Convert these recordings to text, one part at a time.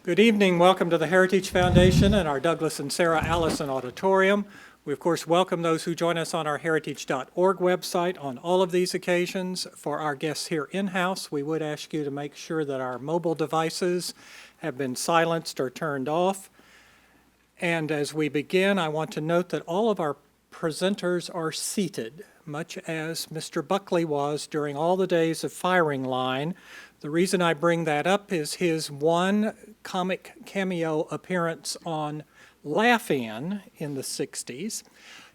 Good evening. Welcome to the Heritage Foundation and our Douglas and Sarah Allison Auditorium. We, of course, welcome those who join us on our heritage.org website on all of these occasions. For our guests here in-house, we would ask you to make sure that our mobile devices have been silenced or turned off. And as we begin, I want to note that all of our presenters are seated, much as Mr. Buckley was during all the days of firing line. The reason I bring that up is his one comic cameo appearance on Laugh-In in the 60s.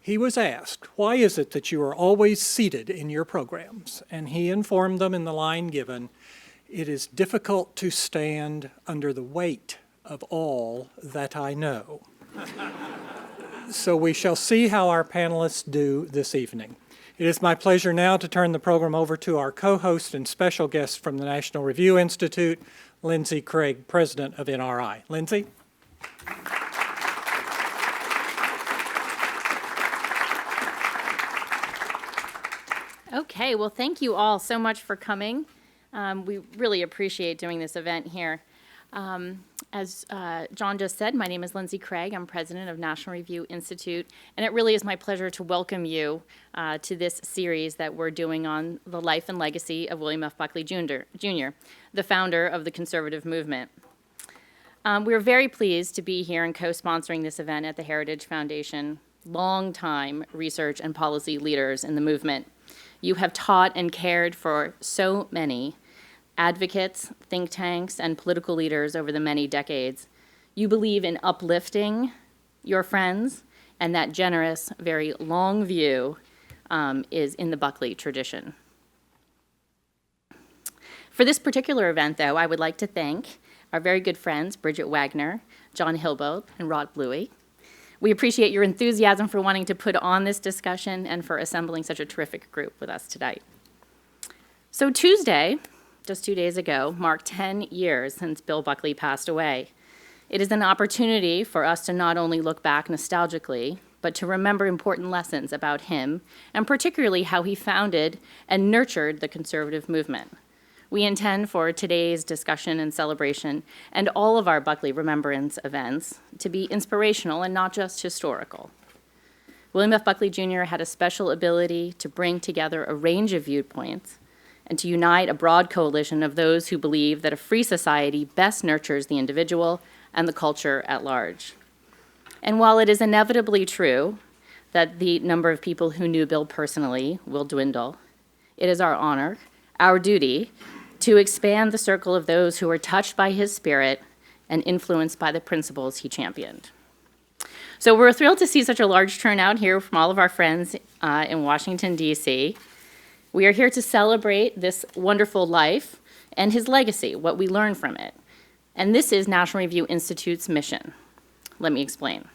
He was asked, "Why is it that you are always seated in your programs?" And he informed them in the line given, "It is difficult to stand under the weight of all that I know." So we shall see how our panelists do this evening. It is my pleasure now to turn the program over to our co-host and special guest from the National Review Institute, Lindsay Craig, president of NRI. Lindsay? Okay, well, thank you all so much for coming. We really appreciate doing this event here. As John just said, my name is Lindsay Craig. I'm president of National Review Institute, and it really is my pleasure to welcome you to this series that we're doing on the life and legacy of William F. Buckley Jr., the founder of the conservative movement. We're very pleased to be here and co-sponsoring this event at the Heritage Foundation, longtime research and policy leaders in the movement. You have taught and cared for so many advocates, think tanks, and political leaders over the many decades. You believe in uplifting your friends, and that generous, very long view is in the Buckley tradition. For this particular event, though, I would like to thank our very good friends, Bridget Wagner, John Hilboth, and Rod Bluey. We appreciate your enthusiasm for wanting to put on this discussion and for assembling such a terrific group with us tonight. So Tuesday, just 2 days ago, marked 10 years since Bill Buckley passed away. It is an opportunity for us to not only look back nostalgically, but to remember important lessons about him, and particularly how he founded and nurtured the conservative movement. We intend for today's discussion and celebration and all of our Buckley Remembrance events to be inspirational and not just historical. William F. Buckley Jr. had a special ability to bring together a range of viewpoints and to unite a broad coalition of those who believe that a free society best nurtures the individual and the culture at large. And while it is inevitably true that the number of people who knew Bill personally will dwindle, it is our honor, our duty, to expand the circle of those who are touched by his spirit and influenced by the principles he championed. So we're thrilled to see such a large turnout here from all of our friends in Washington, D.C. We are here to celebrate this wonderful life and his legacy, what we learn from it. And this is National Review Institute's mission. Let me explain.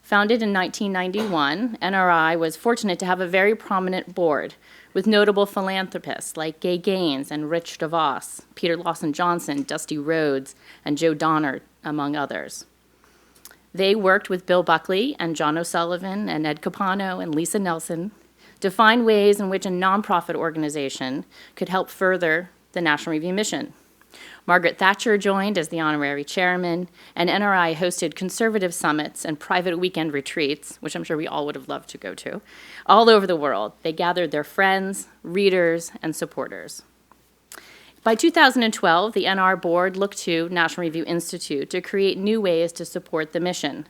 Founded in 1991, NRI was fortunate to have a very prominent board with notable philanthropists like Gay Gaines and Rich DeVos, Peter Lawson Johnson, Dusty Rhodes, and Joe Donner, among others. They worked with Bill Buckley and John O'Sullivan and Ed Capano and Lisa Nelson to find ways in which a nonprofit organization could help further the National Review mission. Margaret Thatcher joined as the honorary chairman, and NRI hosted conservative summits and private weekend retreats, which I'm sure we all would have loved to go to, all over the world. They gathered their friends, readers, and supporters. By 2012, the NR board looked to National Review Institute to create new ways to support the mission,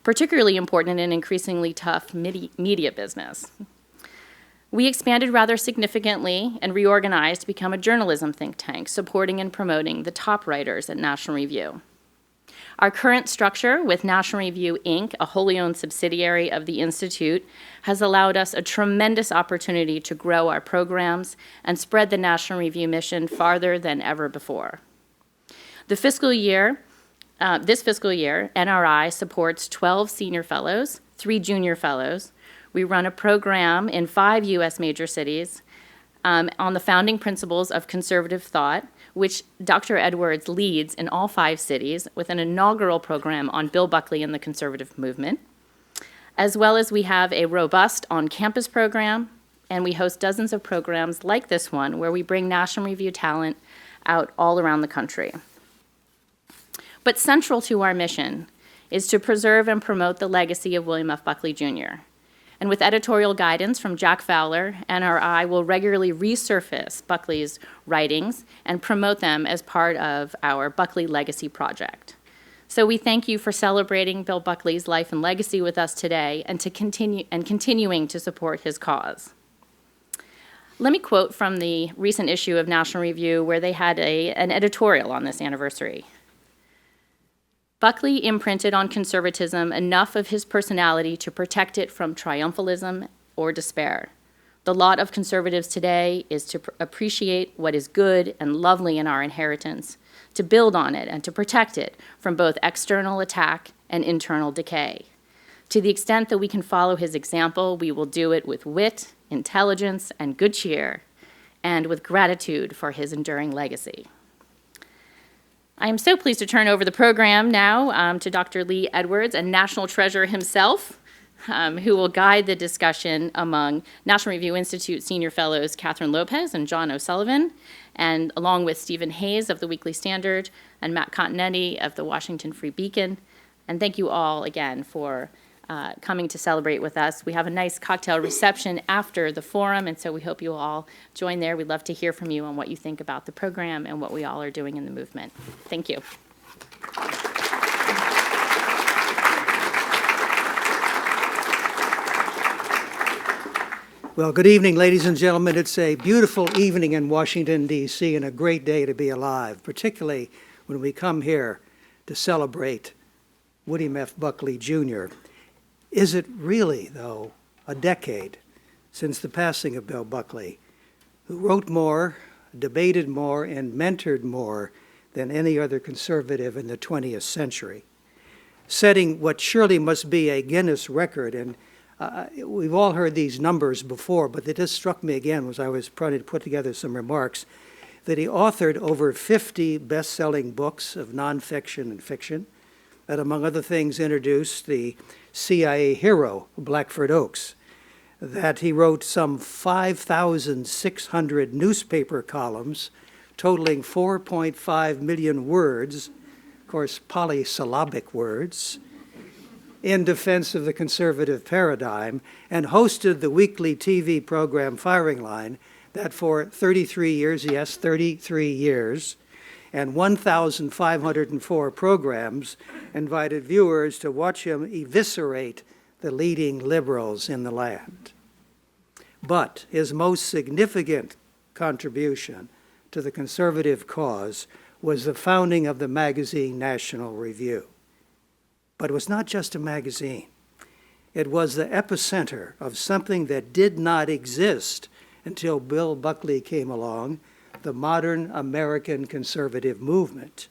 particularly important in an increasingly tough media business. We expanded rather significantly and reorganized to become a journalism think tank, supporting and promoting the top writers at National Review. Our current structure with National Review, Inc., a wholly owned subsidiary of the Institute, has allowed us a tremendous opportunity to grow our programs and spread the National Review mission farther than ever before. This fiscal year, NRI supports 12 senior fellows, 3 junior fellows. We run a program in 5 U.S. major cities on the founding principles of conservative thought, which Dr. Edwards leads in all 5 cities with an inaugural program on Bill Buckley and the conservative movement. As well as we have a robust on-campus program, and we host dozens of programs like this one where we bring National Review talent out all around the country. But central to our mission is to preserve and promote the legacy of William F. Buckley Jr. And with editorial guidance from Jack Fowler, NRI will regularly resurface Buckley's writings and promote them as part of our Buckley Legacy Project. So we thank you for celebrating Bill Buckley's life and legacy with us today and continuing to support his cause. Let me quote from the recent issue of National Review where they had an editorial on this anniversary. Buckley imprinted on conservatism enough of his personality to protect it from triumphalism or despair. The lot of conservatives today is to appreciate what is good and lovely in our inheritance, to build on it and to protect it from both external attack and internal decay. To the extent that we can follow his example, we will do it with wit, intelligence, and good cheer, and with gratitude for his enduring legacy. I am so pleased to turn over the program now to Dr. Lee Edwards, a national treasure himself, who will guide the discussion among National Review Institute Senior Fellows Catherine Lopez and John O'Sullivan, and along with Stephen Hayes of the Weekly Standard and Matt Continetti of the Washington Free Beacon. And thank you all again for coming to celebrate with us. We have a nice cocktail reception after the forum, and so we hope you all join there. We'd love to hear from you on what you think about the program and what we all are doing in the movement. Thank you. Well, good evening, ladies and gentlemen. It's a beautiful evening in Washington, D.C., and a great day to be alive, particularly when we come here to celebrate William F. Buckley Jr. Is it really, though, a decade since the passing of Bill Buckley, who wrote more, debated more, and mentored more than any other conservative in the 20th century, setting what surely must be a Guinness record? And we've all heard these numbers before, but it just struck me again as I was trying to put together some remarks, that he authored over 50 best-selling books of nonfiction and fiction, that, among other things, introduced the CIA hero, Blackford Oaks, that he wrote some 5,600 newspaper columns, totaling 4.5 million words, of course, polysyllabic words, in defense of the conservative paradigm, and hosted the weekly TV program Firing Line, that for 33 years, yes, 33 years, and 1,504 programs invited viewers to watch him eviscerate the leading liberals in the land. But his most significant contribution to the conservative cause was the founding of the magazine National Review. But it was not just a magazine. It was the epicenter of something that did not exist until Bill Buckley came along, the modern American conservative movement.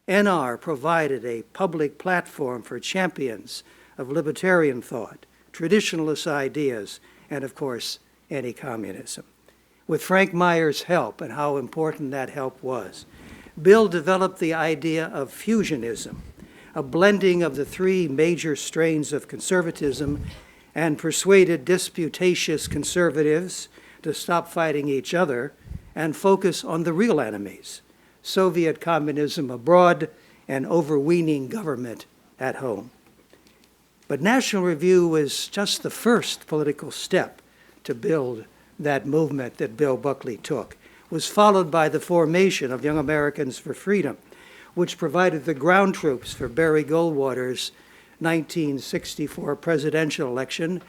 NR provided a public platform for champions of libertarian thought, traditionalist ideas, and of course, anti-communism. With Frank Meyer's help, and how important that help was, Bill developed the idea of fusionism, a blending of the three major strains of conservatism, and persuaded disputatious conservatives to stop fighting each other and focus on the real enemies, Soviet communism abroad and overweening government at home. But National Review was just the first political step to build that movement that Bill Buckley took. It was followed by the formation of Young Americans for Freedom, which provided the ground troops for Barry Goldwater's 1964 presidential election,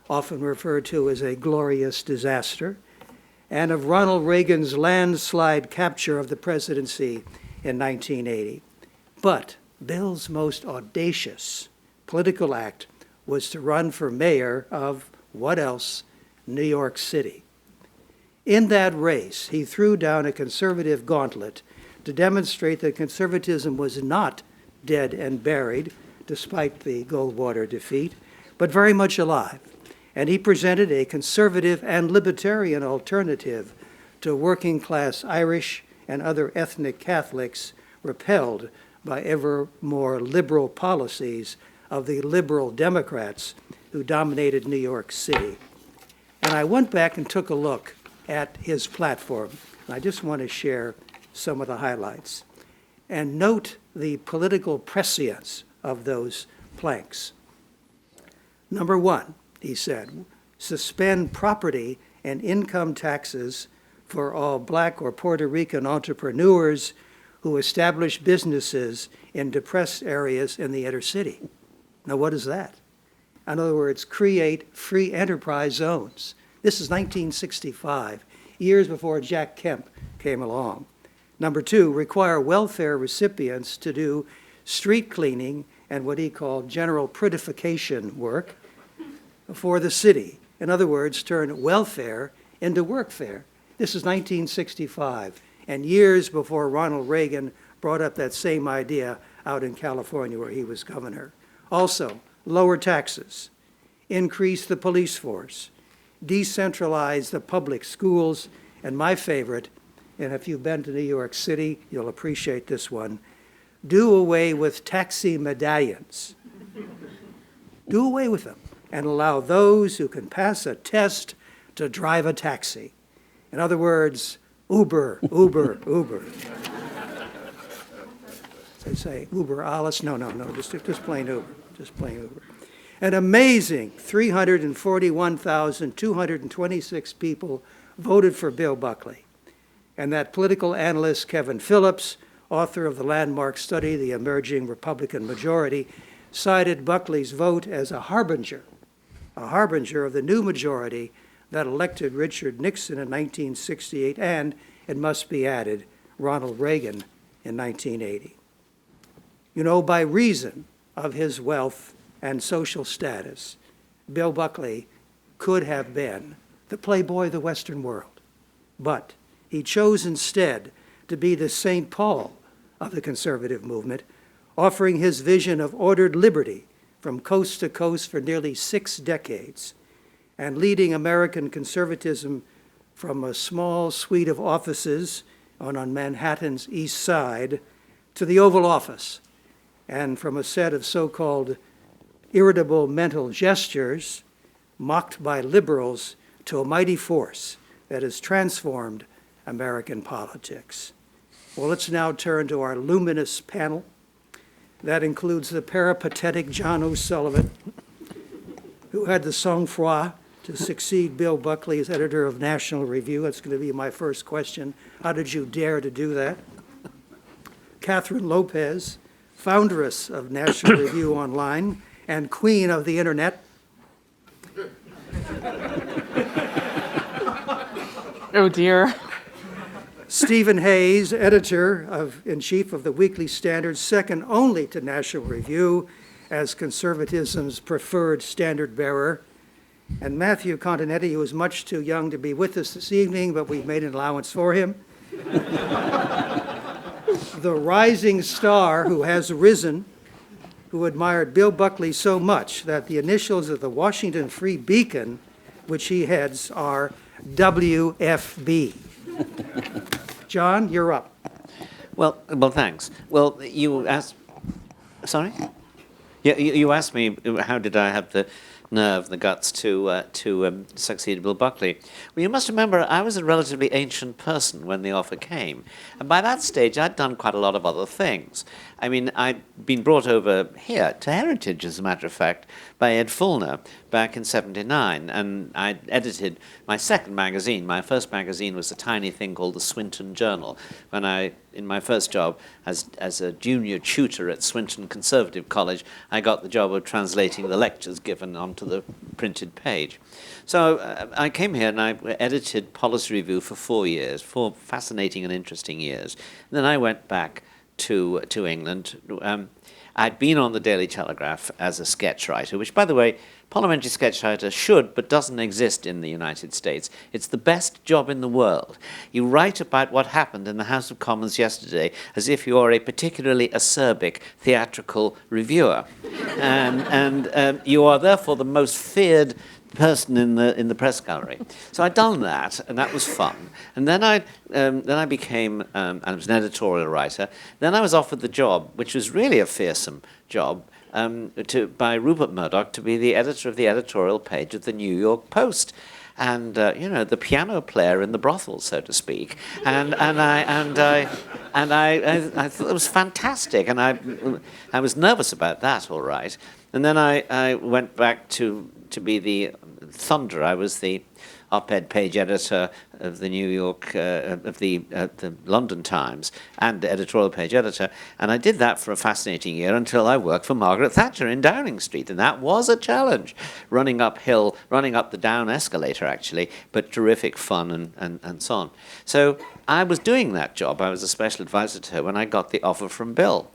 often referred to as a glorious disaster, and of Ronald Reagan's landslide capture of the presidency in 1980. But Bill's most audacious political act was to run for mayor of, what else, New York City. In that race, he threw down a conservative gauntlet to demonstrate that conservatism was not dead and buried, despite the Goldwater defeat, but very much alive. And he presented a conservative and libertarian alternative to working-class Irish and other ethnic Catholics repelled by ever more liberal policies of the liberal Democrats who dominated New York City. And I went back and took a look at his platform. And I just want to share some of the highlights. and note the political prescience of those planks. Number one, he said, suspend property and income taxes for all Black or Puerto Rican entrepreneurs who establish businesses in depressed areas in the inner city. Now, what is that? In other words, create free enterprise zones. This is 1965, years before Jack Kemp came along. Number two, require welfare recipients to do street cleaning and what he called general prettification work for the city. In other words, turn welfare into workfare. This is 1965, and years before Ronald Reagan brought up that same idea out in California where he was governor. Also, lower taxes, increase the police force, decentralize the public schools, and my favorite, and if you've been to New York City, you'll appreciate this one, do away with taxi medallions. Do away with them and allow those who can pass a test to drive a taxi. In other words, Uber, Uber, Uber. They say Uber alles. No, just plain Uber, just plain Uber. An amazing 341,226 people voted for Bill Buckley. And that political analyst, Kevin Phillips, author of the landmark study, The Emerging Republican Majority, cited Buckley's vote as a harbinger of the new majority that elected Richard Nixon in 1968 and, it must be added, Ronald Reagan in 1980. You know, by reason of his wealth and social status, Bill Buckley could have been the playboy of the Western world. But he chose instead to be the St. Paul of the conservative movement, offering his vision of ordered liberty from coast to coast for nearly 6 decades, and leading American conservatism from a small suite of offices on Manhattan's East Side to the Oval Office, and from a set of so-called irritable mental gestures mocked by liberals to a mighty force that has transformed American politics. Well, let's now turn to our luminous panel. That includes the peripatetic John O'Sullivan, who had the sang-froid to succeed Bill Buckley as editor of National Review. That's going to be my first question. How did you dare to do that? Catherine Lopez, founderess of National Review Online and queen of the internet. Oh, dear. Stephen Hayes, editor-in-chief of the Weekly Standard, second only to National Review as conservatism's preferred standard bearer. And Matthew Continetti, who is much too young to be with us this evening, but we've made an allowance for him. The rising star who has risen, who admired Bill Buckley so much that the initials of the Washington Free Beacon, which he heads, are WFB. John, you're up. Well, thanks. Well, you asked. Sorry. Yeah, you asked me how did I have the nerve, the guts to succeed Bill Buckley. Well, you must remember I was a relatively ancient person when the offer came, and by that stage I'd done quite a lot of other things. I mean, I'd been brought over here to Heritage, as a matter of fact, by Ed Fulner back in '79, and I edited my second magazine. My first magazine was a tiny thing called the Swinton Journal. When in my first job as a junior tutor at Swinton Conservative College, I got the job of translating the lectures given onto the printed page. So I came here and I edited Policy Review for 4 years, 4 fascinating and interesting years. And then I went back to England. I'd been on the Daily Telegraph as a sketch writer, which, by the way, parliamentary sketch writer should but doesn't exist in the United States. It's the best job in the world. You write about what happened in the House of Commons yesterday as if you are a particularly acerbic theatrical reviewer. And you are therefore the most feared person in the press gallery. So I'd done that, and that was fun. And then I became, I was an editorial writer. Then I was offered the job, which was really a fearsome job, by Rupert Murdoch to be the editor of the editorial page of the New York Post. the piano player in the brothel, so to speak. And I thought it was fantastic, and I was nervous about that, all right. And then I went back to be the Thunder. I was the op-ed page editor of the New York, of the London Times, and the editorial page editor. And I did that for a fascinating year until I worked for Margaret Thatcher in Downing Street. And that was a challenge, running up the down escalator, actually, but terrific fun and so on. So I was doing that job. I was a special advisor to her when I got the offer from Bill.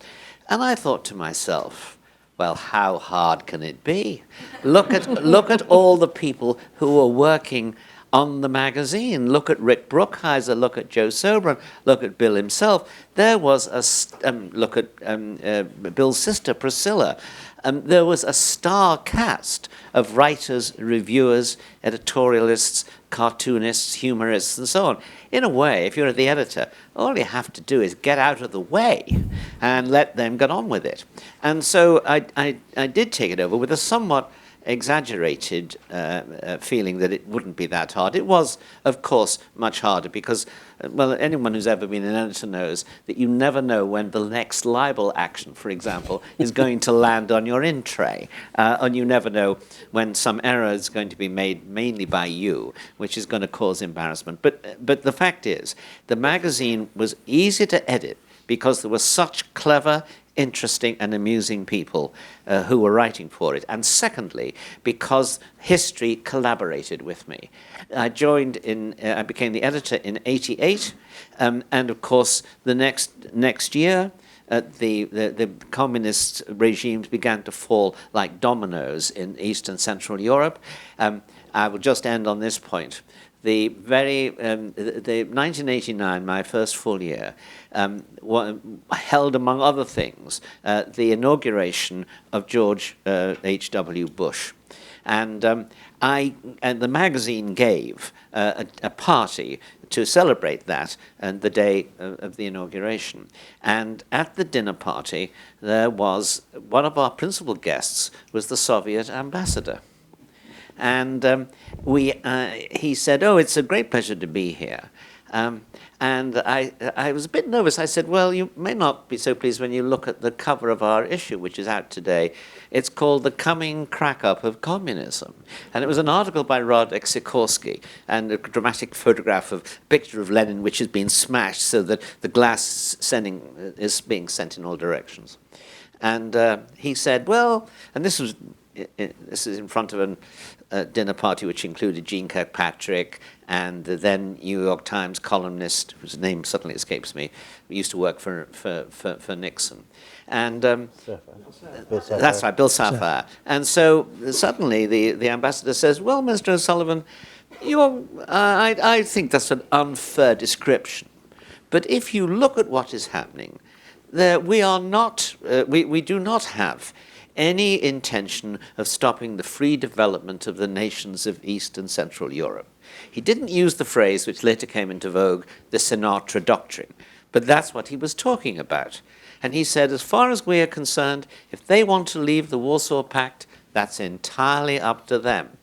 And I thought to myself, well, how hard can it be? Look at all the people who are working on the magazine. Look at Rick Brookhiser, look at Joe Sobran, look at Bill himself. There was look at Bill's sister, Priscilla. There was a star cast of writers, reviewers, editorialists, cartoonists, humorists, and so on. In a way, if you're the editor, all you have to do is get out of the way and let them get on with it. And so I did take it over with a somewhat exaggerated feeling that it wouldn't be that hard. It was, of course, much harder because, well, anyone who's ever been an editor knows that you never know when the next libel action, for example, is going to land on your in tray. And you never know when some error is going to be made mainly by you, which is going to cause embarrassment. But the fact is, the magazine was easy to edit because there were such clever, interesting and amusing people who were writing for it. And secondly, because history collaborated with me. I became the editor in '88, and of course the next year, the communist regimes began to fall like dominoes in East and Central Europe. I will just end on this point. The 1989, my first full year, held, among other things, the inauguration of George H.W. Bush. And the magazine gave a party to celebrate that and the day of the inauguration. And at the dinner party, there was one of our principal guests was the Soviet ambassador. And he said, "Oh, it's a great pleasure to be here." And I was a bit nervous. I said, "Well, you may not be so pleased when you look at the cover of our issue, which is out today. It's called The Coming Crack-Up of Communism." And it was an article by Roderick Sikorski and a dramatic photograph of a picture of Lenin, which has been smashed so that the glass is being sent in all directions. And he said, "Well," and this is in front of a dinner party which included Jeane Kirkpatrick and the then New York Times columnist, whose name suddenly escapes me, who used to work for Nixon. And that's right, Bill Safire. And so suddenly the ambassador says, "Well, Mr. O'Sullivan, I think that's an unfair description. But if you look at what is happening, we do not have any intention of stopping the free development of the nations of East and Central Europe." He didn't use the phrase which later came into vogue, the Sinatra Doctrine, but that's what he was talking about. And he said, as far as we are concerned, if they want to leave the Warsaw Pact, that's entirely up to them.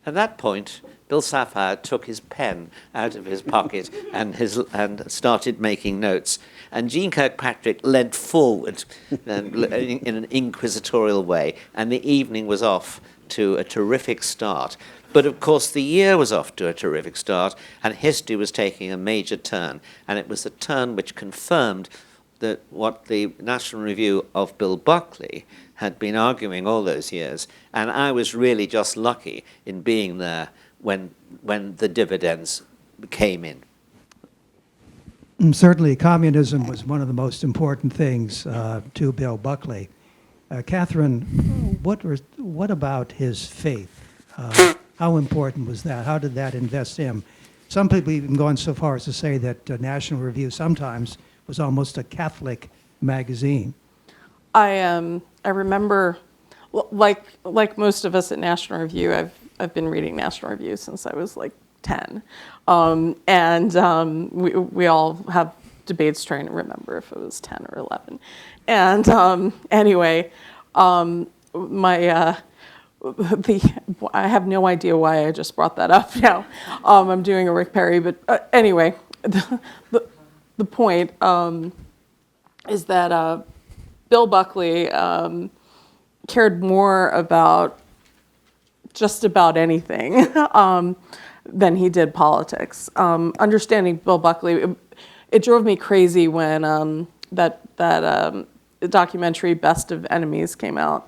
At that point, Bill Safire took his pen out of his pocket and started making notes. And Jeane Kirkpatrick leant forward in an inquisitorial way, and the evening was off to a terrific start. But of course, the year was off to a terrific start, and history was taking a major turn. And it was a turn which confirmed that what the National Review of Bill Buckley had been arguing all those years. And I was really just lucky in being there when the dividends came in. Certainly, communism was one of the most important things to Bill Buckley. Catherine, what about his faith? How important was that? How did that invest him? Some people even gone so far as to say that National Review sometimes was almost a Catholic magazine. I remember, like most of us at National Review, I've been reading National Review since I was like 10, and we all have debates trying to remember if it was 10 or 11. And anyway, I have no idea why I just brought that up now. I'm doing a Rick Perry, but anyway, the point is that Bill Buckley cared more about just about anything than he did politics. Understanding Bill Buckley, it drove me crazy when that documentary Best of Enemies came out,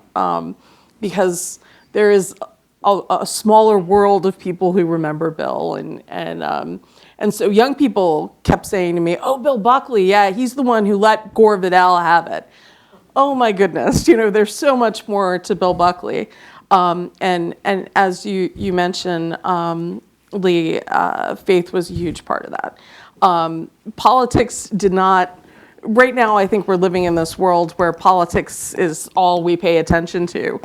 because there is a smaller world of people who remember Bill, and so young people kept saying to me, "Oh, Bill Buckley, yeah, he's the one who let Gore Vidal have it." Oh my goodness, there's so much more to Bill Buckley, and as you mentioned, Lee, faith was a huge part of that. Politics did not. Right now, I think we're living in this world where politics is all we pay attention to.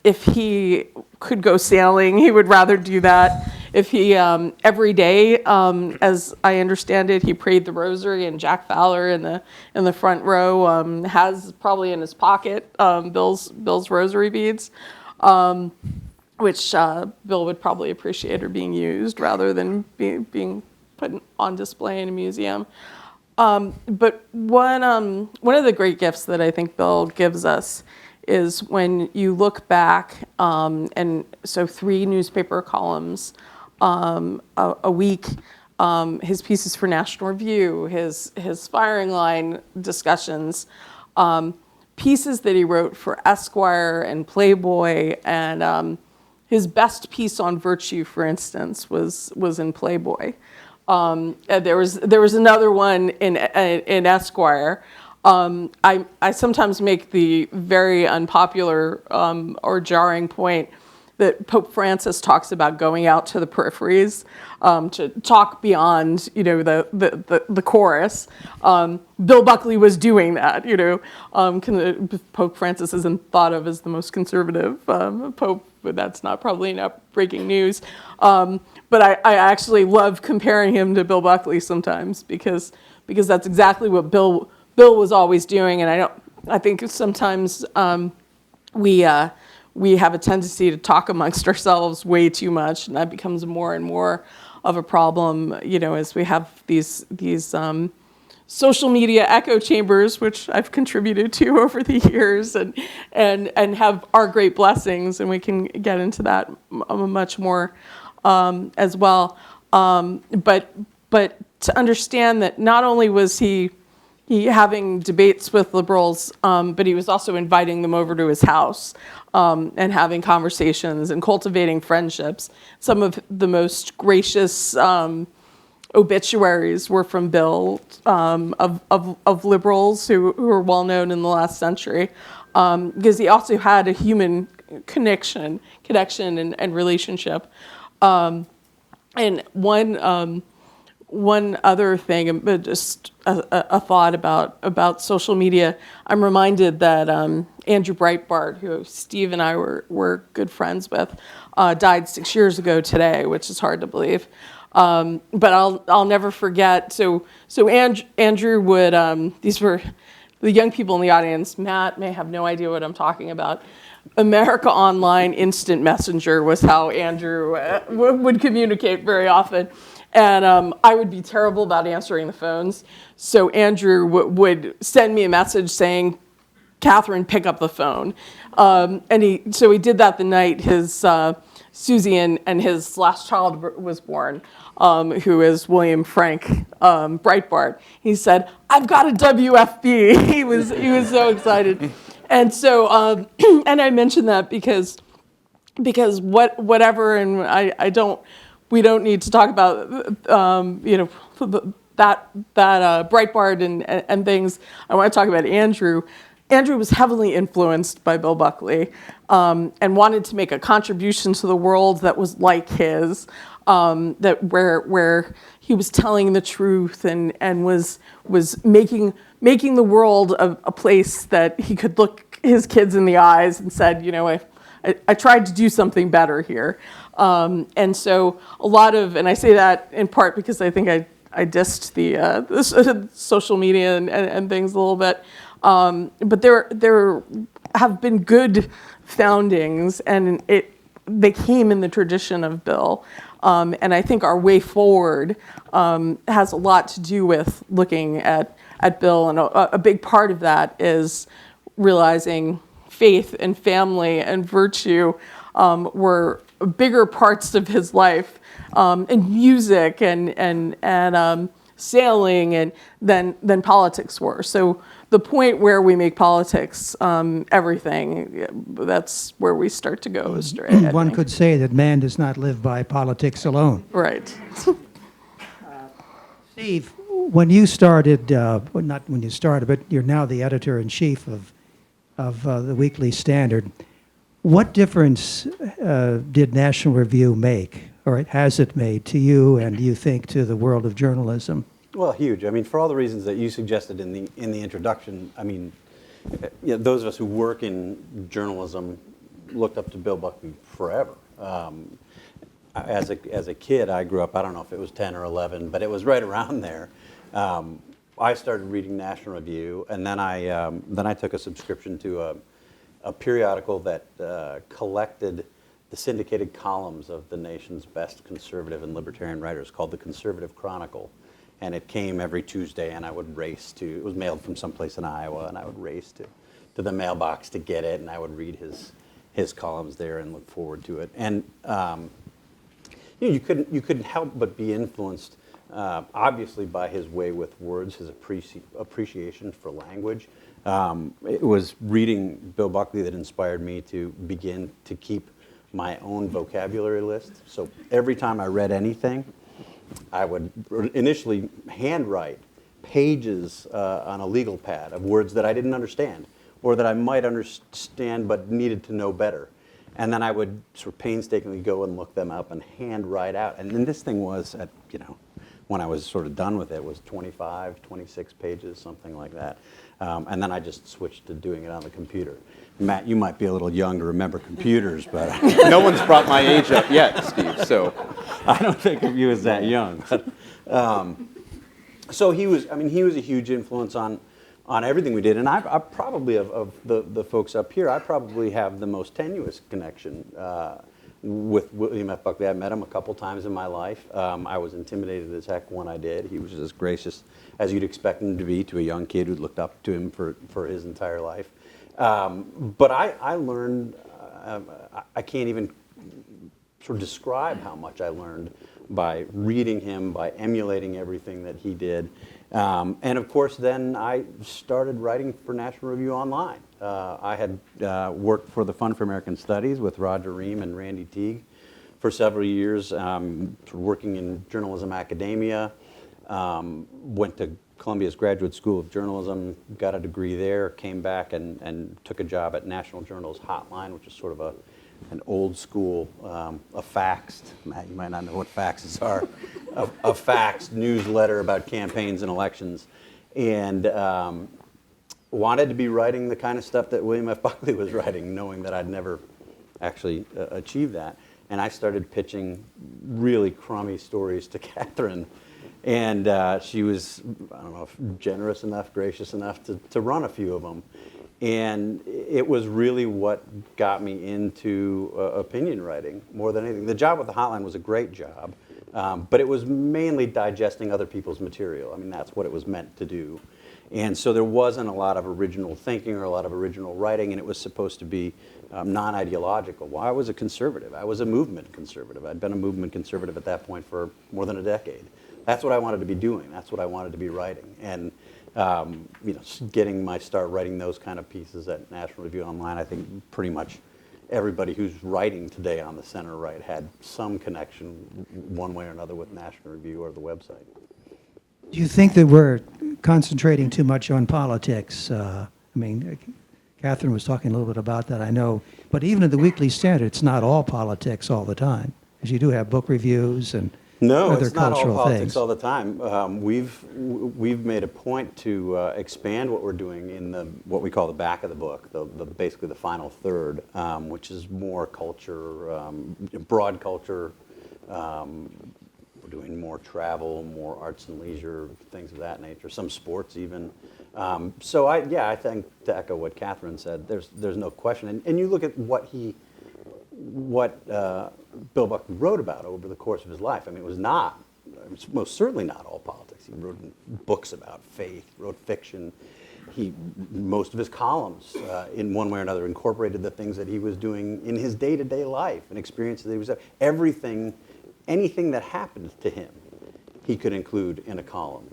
If he could go sailing, he would rather do that. If he, every day, as I understand it, he prayed the rosary, and Jack Fowler in the front row has probably in his pocket Bill's rosary beads, which Bill would probably appreciate are being used rather than being put on display in a museum. But one of the great gifts that I think Bill gives us is when you look back, and so 3 newspaper columns a week, his pieces for National Review, his firing line discussions, pieces that he wrote for Esquire and Playboy, and his best piece on virtue, for instance, was in Playboy. There was another one in Esquire. I sometimes make the very unpopular or jarring point that Pope Francis talks about going out to the peripheries to talk beyond, the chorus. Bill Buckley was doing that, Pope Francis isn't thought of as the most conservative pope, but that's not probably not breaking news. But I actually love comparing him to Bill Buckley sometimes because that's exactly what Bill was always doing, and I think sometimes we have a tendency to talk amongst ourselves way too much, and that becomes more and more of a problem, as we have these social media echo chambers, which I've contributed to over the years, and have our great blessings, and we can get into that much more as well. But to understand that not only was he having debates with liberals, but he was also inviting them over to his house and having conversations and cultivating friendships. Some of the most gracious obituaries were from Bill of liberals who were well known in the last century, because he also had a human connection and relationship. And one other thing, just a thought about social media. I'm reminded that Andrew Breitbart, who Steve and I were good friends with, died 6 years ago today, which is hard to believe. But I'll never forget. So Andrew would. These were the young people in the audience. Matt may have no idea what I'm talking about. America Online Instant Messenger was how Andrew would communicate very often. And I would be terrible about answering the phones. So Andrew would send me a message saying, "Catherine, pick up the phone." And he did that the night his Susie and his last child was born, who is William Frank Breitbart. He said, "I've got a WFB." He was so excited. And so, and I mentioned that because whatever, and we don't need to talk about, that Breitbart and things. I want to talk about Andrew. Andrew was heavily influenced by Bill Buckley, and wanted to make a contribution to the world that was like his, that where he was telling the truth and was making the world a place that he could look his kids in the eyes and said, I tried to do something better here. And so a lot of, and I say that in part because I think I dissed the social media and things a little bit. But there have been good foundings, and they came in the tradition of Bill. And I think our way forward has a lot to do with looking at Bill, and a big part of that is realizing faith and family and virtue were bigger parts of his life, and music and sailing and than politics were. So the point where we make politics everything, that's where we start to go astray. I One think. could say that man does not live by politics alone. Right. Steve, when you started, well, not when you started, but you're now the editor-in-chief of the Weekly Standard. What difference did National Review make, or has it made to you and you think to the world of journalism? Well, huge. I mean, for all the reasons that you suggested in the introduction. I mean, those of us who work in journalism looked up to Bill Buckley forever. As a kid, I grew up. I don't know if it was 10 or 11, but it was right around there. I started reading National Review, and then I took a subscription to a periodical that collected the syndicated columns of the nation's best conservative and libertarian writers, called the Conservative Chronicle. And it came every Tuesday, and I would race to, it was mailed from someplace in Iowa, and I would race to the mailbox to get it, and I would read his columns there and look forward to it. And you couldn't help but be influenced, obviously, by his way with words, his appreciation for language. It was reading Bill Buckley that inspired me to begin to keep my own vocabulary list. So every time I read anything, I would initially handwrite pages on a legal pad of words that I didn't understand, or that I might understand but needed to know better. And then I would sort of painstakingly go and look them up and handwrite out. And then this thing was, when I was sort of done with it, was 25, 26 pages, something like that. And then I just switched to doing it on the computer. Matt, you might be a little young to remember computers, but No one's brought my age up yet, Steve, so. I don't think of you as that young. But, so he was a huge influence on everything we did. And I probably, of the folks up here, I probably have the most tenuous connection with William F. Buckley. I met him a couple times in my life. I was intimidated as heck when I did. He was as gracious as you'd expect him to be to a young kid who'd looked up to him for his entire life. But I learned, I can't even sort of describe how much I learned by reading him, by emulating everything that he did. And of course, then I started writing for National Review Online. I had worked for the Fund for American Studies with Roger Ream and Randy Teague for several years, working in journalism academia. Went to Columbia's Graduate School of Journalism, got a degree there, came back and took a job at National Journal's Hotline, which is sort of an old school, a faxed, Matt, you might not know what faxes are, a faxed newsletter about campaigns and elections, and wanted to be writing the kind of stuff that William F. Buckley was writing, knowing that I'd never actually achieved that. And I started pitching really crummy stories to Catherine, and she was, I don't know, if generous enough, gracious enough to run a few of them. And it was really what got me into opinion writing more than anything. The job with the Hotline was a great job, but it was mainly digesting other people's material. I mean, that's what it was meant to do. And so there wasn't a lot of original thinking or a lot of original writing, and it was supposed to be non-ideological. Well, I was a conservative. I was a movement conservative. I'd been a movement conservative at that point for more than a decade. That's what I wanted to be doing. That's what I wanted to be writing. And getting my start writing those kind of pieces at National Review Online, I think pretty much everybody who's writing today on the center right had some connection one way or another with National Review or the website. Do you think that we're concentrating too much on politics? Catherine was talking a little bit about that, I know. But even in the Weekly Standard, it's not all politics all the time, because you do have book reviews and No, other it's not all cultural politics things. all the time. We've made a point to expand what we're doing in what we call the back of the book, basically the final third, which is more culture, broad culture. We're doing more travel, more arts and leisure, things of that nature, some sports even. I think, to echo what Catherine said, there's no question. And you look at what Bill Buckley wrote about over the course of his life. I mean, it was most certainly not all politics. He wrote books about faith, wrote fiction. Most of his columns, in one way or another, incorporated the things that he was doing in his day-to-day life and experiences that he was having. Anything that happened to him, he could include in a column.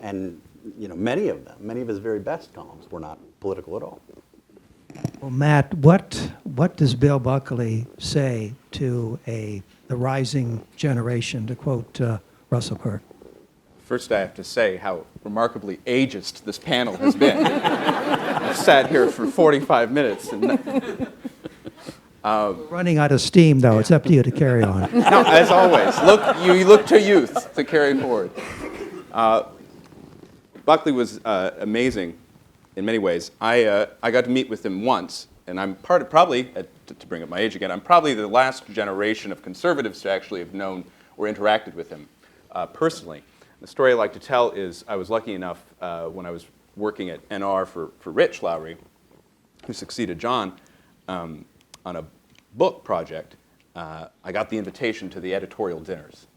And many of his very best columns were not political at all. Well, Matt, what does Bill Buckley say to the rising generation, to quote Russell Kirk? First, I have to say how remarkably ageist this panel has been. I've sat here for 45 minutes. And Running out of steam, though. It's up to you to carry on. no, as always, you look to youth to carry forward. Buckley was amazing in many ways. I got to meet with him once, and I'm probably, to bring up my age again, I'm probably the last generation of conservatives to actually have known or interacted with him personally. The story I like to tell is I was lucky enough when I was working at NR for Rich Lowry, who succeeded John, on a book project. I got the invitation to the editorial dinners.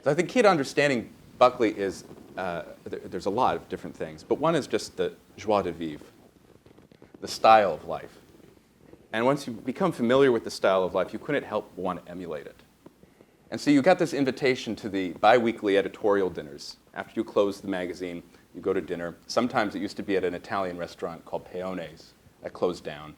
So I think key to understanding Buckley is there's a lot of different things, but one is just the joie de vivre, the style of life. And once you become familiar with the style of life, you couldn't help but want to emulate it. And so you got this invitation to the bi-weekly editorial dinners. After you close the magazine, you go to dinner. Sometimes it used to be at an Italian restaurant called Peone's that closed down.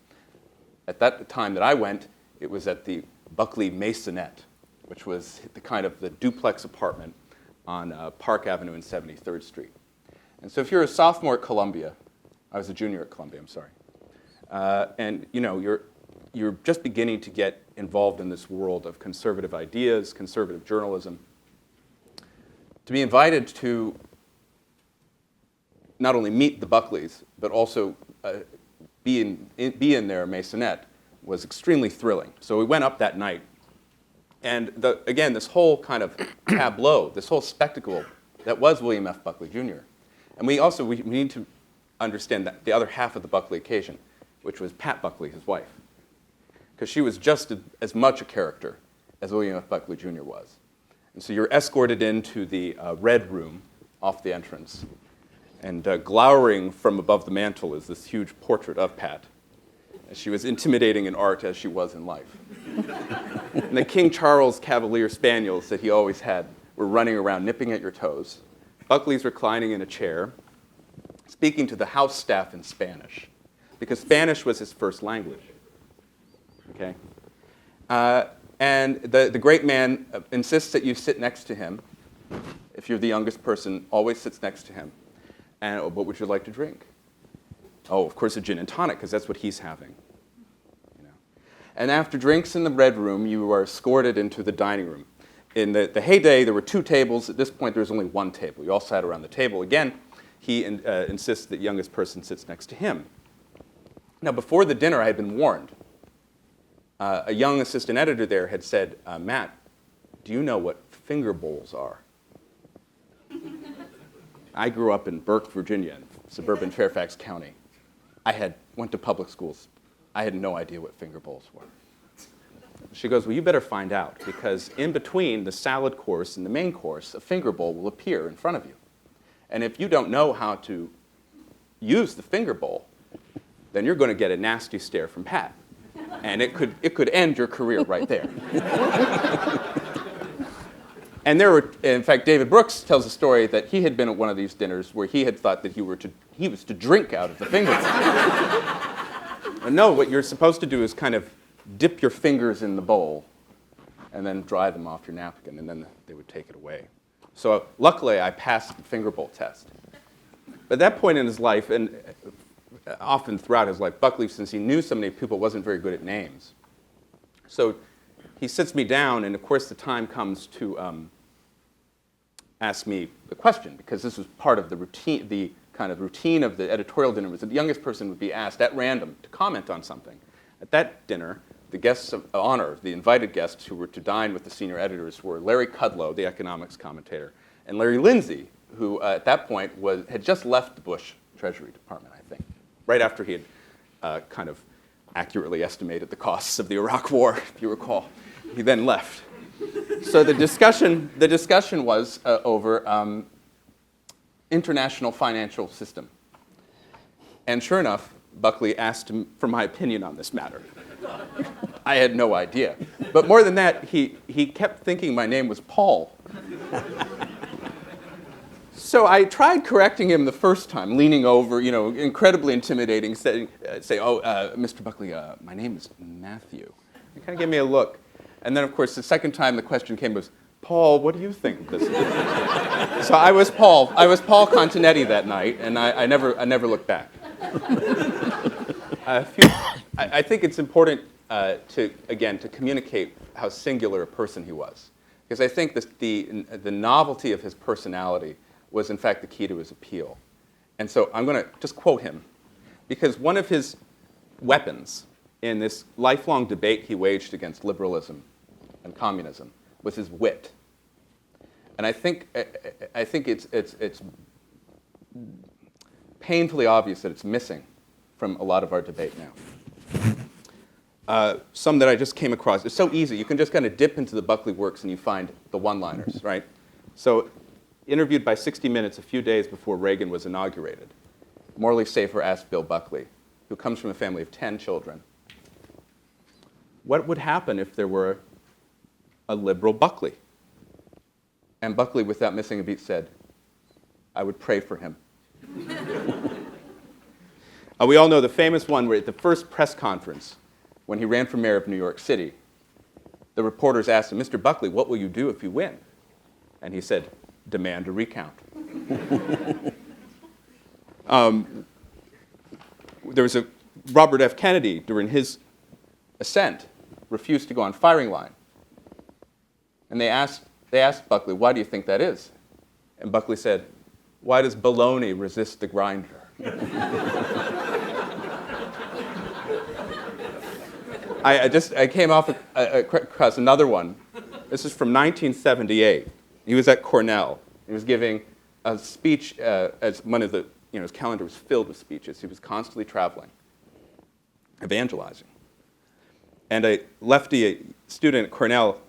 At that time that I went, it was at the Buckley Masonette, which was the duplex apartment on Park Avenue and 73rd Street. And so if you're a sophomore at Columbia, I was a junior at Columbia, I'm sorry, and you're just beginning to get involved in this world of conservative ideas, conservative journalism, to be invited to not only meet the Buckleys, but also be in their Masonette was extremely thrilling. So we went up that night. And again, this whole kind of tableau, this whole spectacle that was William F. Buckley Jr. And we need to understand that the other half of the Buckley occasion, which was Pat Buckley, his wife, because she was just as much a character as William F. Buckley Jr. was. And so you're escorted into the Red Room off the entrance. And glowering from above the mantel is this huge portrait of Pat. And she was intimidating in art as she was in life. And the King Charles Cavalier Spaniels that he always had were running around nipping at your toes. Buckley's reclining in a chair, speaking to the house staff in Spanish, because Spanish was his first language. Okay? And the great man insists that you sit next to him. If you're the youngest person, always sits next to him. And what would you like to drink? Oh, of course, a gin and tonic, because that's what he's having. And after drinks in the Red Room, you are escorted into the dining room. In the heyday, there were 2 tables. At this point, there's only 1 table. You all sat around the table. Again, he insists that the youngest person sits next to him. Now, before the dinner, I had been warned. A young assistant editor there had said, Matt, do you know what finger bowls are? I grew up in Burke, Virginia, in suburban Fairfax County. I went to public schools. I had no idea what finger bowls were. She goes, well, you better find out, because in between the salad course and the main course, a finger bowl will appear in front of you. And if you don't know how to use the finger bowl, then you're going to get a nasty stare from Pat. And it could end your career right there. And in fact, David Brooks tells a story that he had been at one of these dinners where he had thought that he was to drink out of the finger bowl. And no, what you're supposed to do is kind of dip your fingers in the bowl and then dry them off your napkin, and then they would take it away. So luckily, I passed the finger bowl test. But at that point in his life, and often throughout his life, Buckley, since he knew so many people, wasn't very good at names. So he sits me down, and of course the time comes to ask me the question, because this was part of the routine, the kind of routine of the editorial dinner, was that the youngest person would be asked at random to comment on something. At that dinner, the guests of honor, the invited guests who were to dine with the senior editors, were Larry Kudlow, the economics commentator, and Larry Lindsay, who at that point had just left the Bush Treasury Department, I think, right after he had kind of accurately estimated the costs of the Iraq War, if you recall. He then left. So the discussion was over international financial system. And sure enough, Buckley asked him for my opinion on this matter. I had no idea. But more than that, he kept thinking my name was Paul. So I tried correcting him the first time, leaning over, incredibly intimidating, saying, Mr. Buckley, my name is Matthew. He kind of gave me a look. And then, of course, the second time the question came was, Paul, what do you think of this? So I was Paul Continetti that night, and I never looked back. I think it's important to communicate how singular a person he was, because I think the novelty of his personality was in fact the key to his appeal. And so I'm going to just quote him, because one of his weapons in this lifelong debate he waged against liberalism and communism was his wit. And I think it's painfully obvious that it's missing from a lot of our debate now. Some that I just came across. It's so easy. You can just kind of dip into the Buckley works and you find the one-liners, right? So, interviewed by 60 Minutes a few days before Reagan was inaugurated, Morley Safer asked Bill Buckley, who comes from a family of 10 children, what would happen if there were a liberal Buckley? And Buckley, without missing a beat, said, I would pray for him. We all know the famous one where at the first press conference, when he ran for mayor of New York City, the reporters asked him, Mr. Buckley, what will you do if you win? And he said, demand a recount. There was a Robert F. Kennedy, during his ascent, refused to go on firing line. And they asked Buckley, why do you think that is? And Buckley said, why does bologna resist the grinder? I came across another one. This is from 1978. He was at Cornell. He was giving a speech as one of the, his calendar was filled with speeches. He was constantly traveling, evangelizing. And a lefty student at Cornell,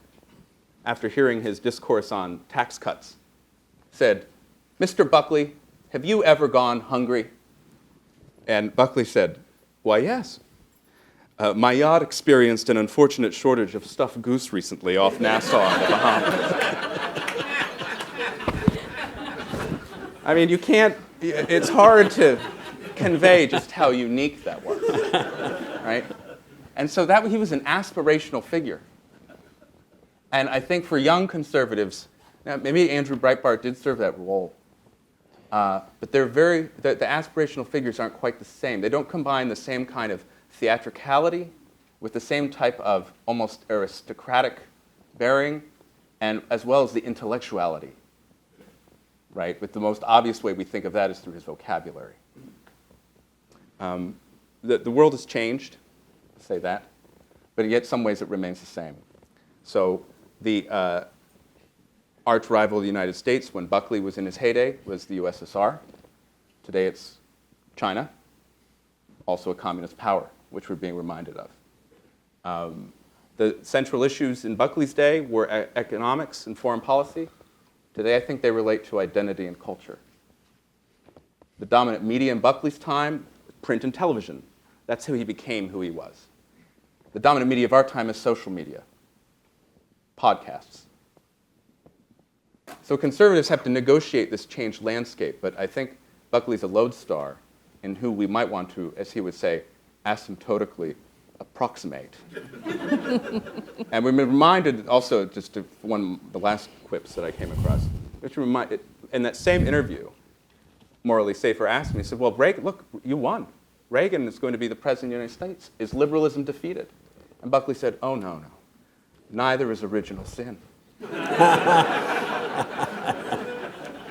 after hearing his discourse on tax cuts, said, Mr. Buckley, have you ever gone hungry? And Buckley said, why, yes. My yacht experienced an unfortunate shortage of stuffed goose recently off Nassau in the Bahamas. I mean, you can't, it's hard to convey just how unique that was, right? And so he was an aspirational figure. And I think for young conservatives, now maybe Andrew Breitbart did serve that role, but the aspirational figures aren't quite the same. They don't combine the same kind of theatricality with the same type of almost aristocratic bearing, and as well as the intellectuality, right? But the most obvious way we think of that is through his vocabulary. The world has changed, I'll say that, but yet in some ways it remains the same. So the arch rival of the United States, when Buckley was in his heyday, was the USSR. Today it's China, also a communist power, which we're being reminded of. The central issues in Buckley's day were economics and foreign policy. Today, I think they relate to identity and culture. The dominant media in Buckley's time, print and television. That's how he became who he was. The dominant media of our time is social media, podcasts. So conservatives have to negotiate this changed landscape, but I think Buckley's a lodestar in who we might want to, as he would say, asymptotically approximate. And we've been reminded also, just to the last quips that I came across, in that same interview, Morley Safer asked me, he said, well, Reagan, look, you won. Reagan is going to be the president of the United States. Is liberalism defeated? And Buckley said, oh, no. Neither is original sin.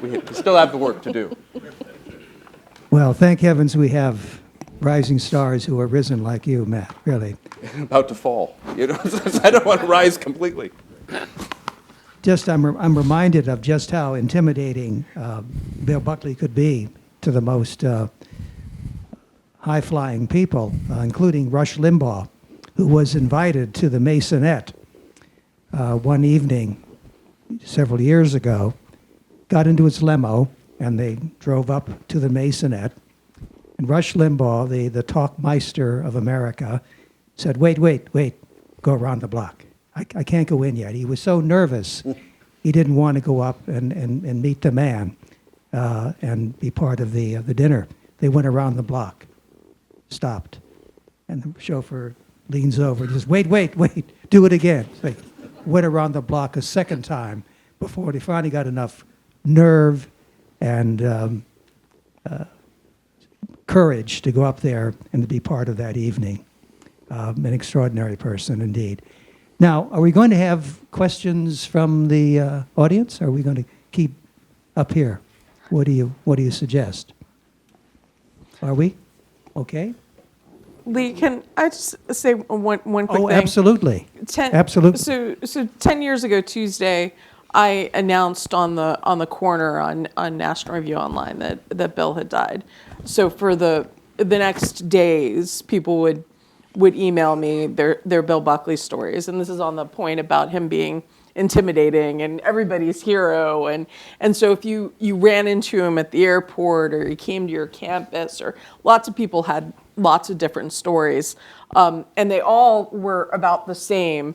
We still have the work to do. Well, thank heavens we have rising stars who are risen like you, Matt, really. About to fall. I don't want to rise completely. I'm reminded of just how intimidating Bill Buckley could be to the most high-flying people, including Rush Limbaugh, who was invited to the Masonette one evening several years ago, got into his limo, and they drove up to the Masonette. And Rush Limbaugh, the talkmeister of America, said, wait, go around the block. I can't go in yet. He was so nervous, he didn't want to go up and meet the man and be part of the dinner. They went around the block, stopped, and the chauffeur leans over and says, wait, do it again. So they went around the block a second time before they finally got enough nerve and courage to go up there and to be part of that evening. An extraordinary person indeed. Now, are we going to have questions from the audience? Or are we going to keep up here? What do you suggest? Are we? Okay. Lee, can I just say one quick thing? Oh, absolutely. Absolutely. So 10 years ago Tuesday, I announced on the corner on National Review Online that Bill had died. So for the next days, people would email me their Bill Buckley stories, and this is on the point about him being intimidating and everybody's hero, and so if you ran into him at the airport or he came to your campus, or lots of people had lots of different stories, and they all were about the same.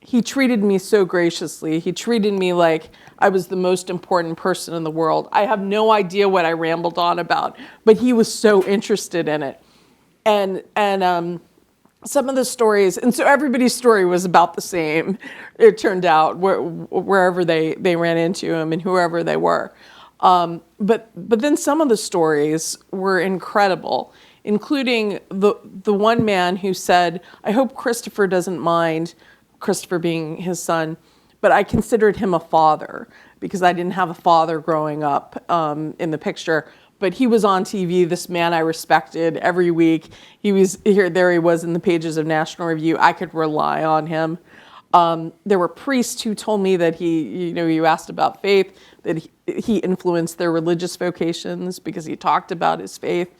He treated me so graciously. He treated me like I was the most important person in the world. I have no idea what I rambled on about, but he was so interested in it. And some of the stories, and so everybody's story was about the same, it turned out, wherever they ran into him and whoever they were. But then some of the stories were incredible, including the one man who said, I hope Christopher doesn't mind, Christopher being his son, but I considered him a father because I didn't have a father growing up in the picture. But he was on TV, this man I respected every week. He was here, there he was in the pages of National Review. I could rely on him. There were priests who told me that you asked about faith, that he influenced their religious vocations because he talked about his faith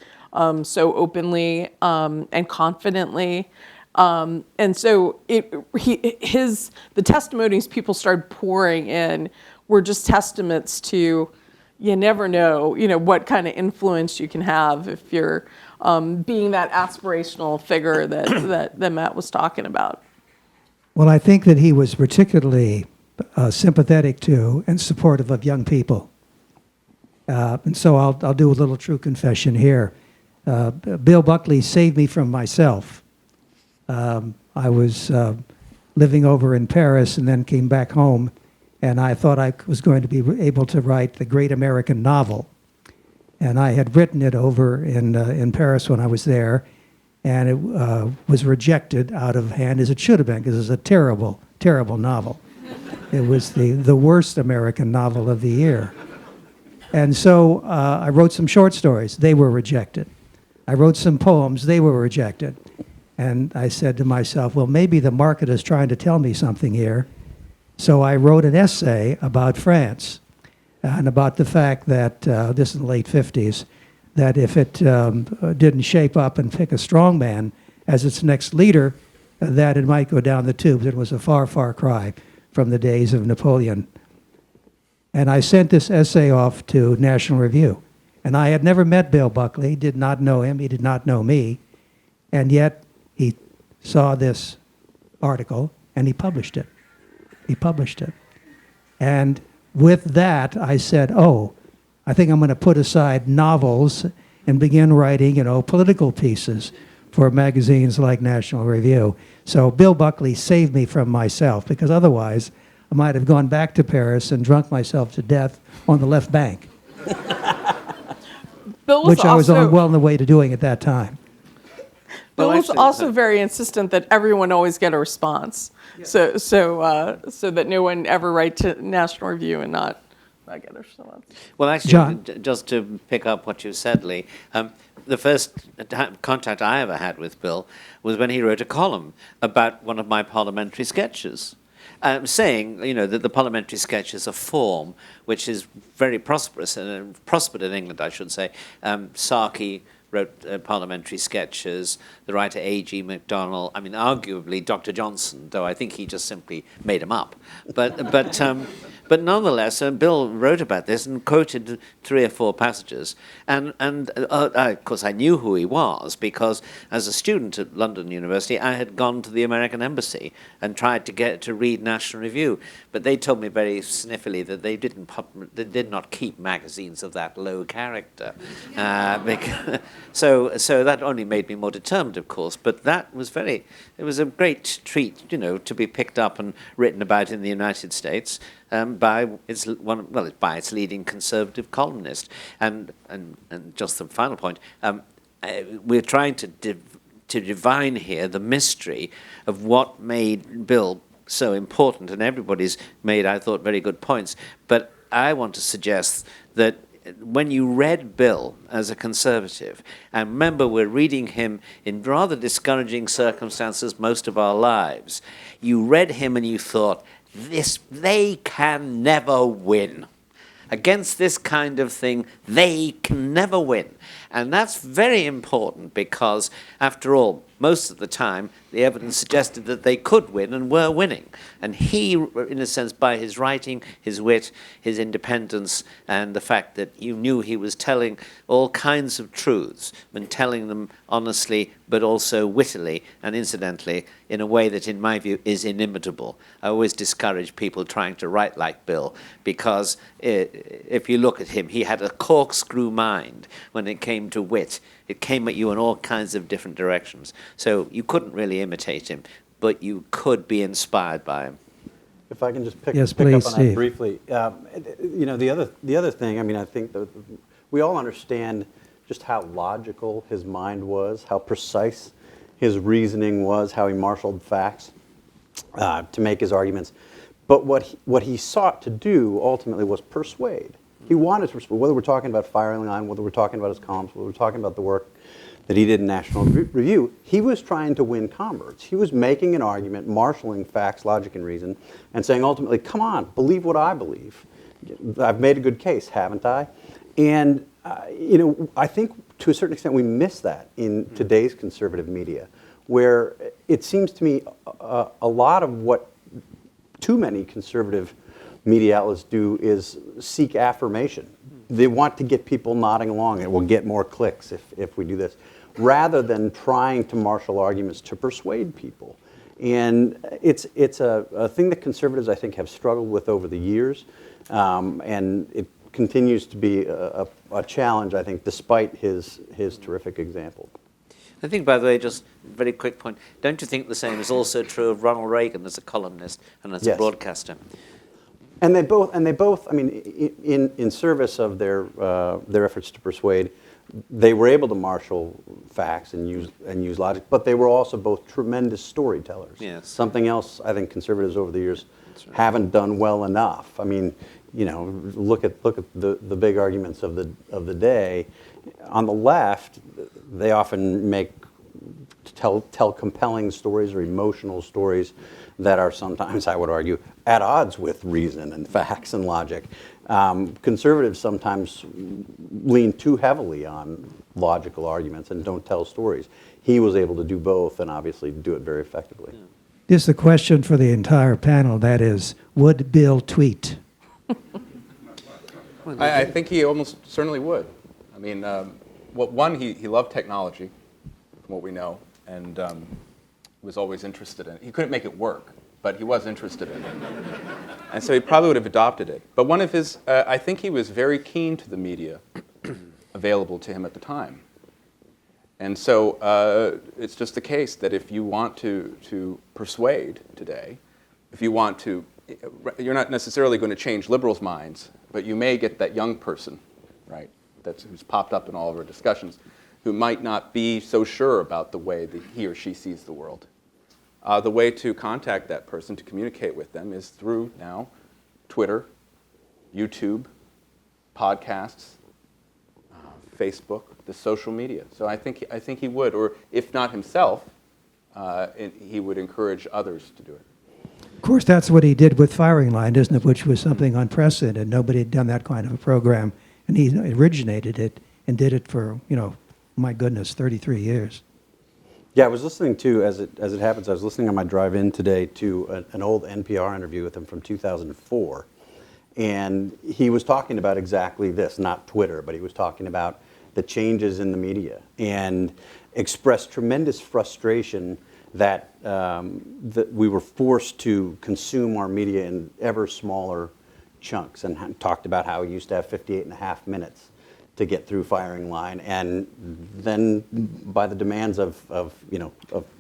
so openly and confidently. And so the testimonies people started pouring in were just testaments to, you never know, what kind of influence you can have if you're being that aspirational figure that Matt was talking about. Well, I think that he was particularly sympathetic to and supportive of young people. And so I'll do a little true confession here. Bill Buckley saved me from myself. I was living over in Paris and then came back home, and I thought I was going to be able to write the great American novel. And I had written it over in Paris when I was there, and it was rejected out of hand, as it should have been, because it was a terrible, terrible novel. It was the worst American novel of the year. And so I wrote some short stories. They were rejected. I wrote some poems. They were rejected. And I said to myself, well, maybe the market is trying to tell me something here. So I wrote an essay about France and about the fact that, this is in the late 50s, that if it didn't shape up and pick a strong man as its next leader, that it might go down the tubes. It was a far, far cry from the days of Napoleon. And I sent this essay off to National Review. And I had never met Bill Buckley, did not know him, he did not know me, and yet he saw this article and he published it. He published it. And with that, I said, oh, I think I'm going to put aside novels and begin writing, political pieces for magazines like National Review. So Bill Buckley saved me from myself, because otherwise I might have gone back to Paris and drunk myself to death on the left bank, which I was well on the way to doing at that time. Bill was also very insistent that everyone always get a response, so that no one ever write to National Review and not get a response. Well, actually, John? Just to pick up what you said, Lee, the first contact I ever had with Bill was when he wrote a column about one of my parliamentary sketches. saying, that the parliamentary sketch is a form which is very prosperous and prospered in England, I should say. Sarki wrote parliamentary sketches, the writer A.G. MacDonald, arguably Dr. Johnson, though I think he just simply made them up. But nonetheless, Bill wrote about this and quoted 3 or 4 passages. And of course, I knew who he was because as a student at London University, I had gone to the American Embassy and tried to get to read National Review. But they told me very sniffily that they did not keep magazines of that low character. So that only made me more determined, of course. But it was a great treat, to be picked up and written about in the United States by its leading conservative columnist. And just the final point, we're trying to divine here the mystery of what made Bill so important, and everybody's made, I thought, very good points. But I want to suggest that when you read Bill as a conservative, and remember we're reading him in rather discouraging circumstances most of our lives, you read him and you thought, they can never win. Against this kind of thing, they can never win. And that's very important because, after all, most of the time, the evidence suggested that they could win and were winning. And he, in a sense, by his writing, his wit, his independence, and the fact that you knew he was telling all kinds of truths, and telling them honestly, but also wittily, and incidentally, in a way that, in my view, is inimitable. I always discourage people trying to write like Bill, because if you look at him, he had a corkscrew mind when it came to wit. It came at you in all kinds of different directions. So you couldn't really imitate him, but you could be inspired by him. If I can just pick Yes, up please, on Steve. that briefly. The other thing, I think that we all understand just how logical his mind was, how precise his reasoning was, how he marshaled facts to make his arguments. But what he sought to do ultimately was persuade. He wanted to persuade, whether we're talking about Firing Line, whether we're talking about his columns, whether we're talking about the work that he did in National Review, he was trying to win converts. He was making an argument, marshaling facts, logic, and reason, and saying ultimately, come on, believe what I believe. I've made a good case, haven't I? And, I think to a certain extent we miss that in today's conservative media, where it seems to me a lot of what too many conservative media outlets do is seek affirmation. They want to get people nodding along, and we'll get more clicks if we do this, rather than trying to marshal arguments to persuade people. And it's a thing that conservatives, I think, have struggled with over the years, and it continues to be a challenge, I think, despite his terrific example. I think, by the way, just a very quick point, don't you think the same is also true of Ronald Reagan as a columnist and as a broadcaster? And they both, in service of their efforts to persuade, they were able to marshal facts and use logic, but they were also both tremendous storytellers. Yes. Something else I think conservatives over the years haven't done well enough. Look at the big arguments of the day. On the left, they often tell compelling stories or emotional stories that are sometimes, I would argue, at odds with reason and facts and logic. Conservatives sometimes lean too heavily on logical arguments and don't tell stories. He was able to do both and obviously do it very effectively. Just a question for the entire panel, that is, would Bill tweet? I think he almost certainly would. He loved technology, from what we know, and was always interested in it. He couldn't make it work, but he was interested in it. And so he probably would have adopted it. But one of his, I think he was very keen to the media available to him at the time. And so it's just the case that if you want to persuade today, if you want to, you're not necessarily going to change liberals' minds, but you may get that young person, right, who's popped up in all of our discussions, who might not be so sure about the way that he or she sees the world. The way to contact that person, to communicate with them, is through now Twitter, YouTube, podcasts, Facebook, the social media. So I think he would, or if not himself, he would encourage others to do it. Of course, that's what he did with Firing Line, isn't it? Which was something unprecedented. Nobody had done that kind of a program, and he originated it and did it for, my goodness, 33 years. Yeah, I was listening to, as it happens, I was listening on my drive in today to an old NPR interview with him from 2004. And he was talking about exactly this, not Twitter, but he was talking about the changes in the media and expressed tremendous frustration that, that we were forced to consume our media in ever smaller chunks, and talked about how he used to have 58 and a half minutes to get through Firing Line, and then by the demands of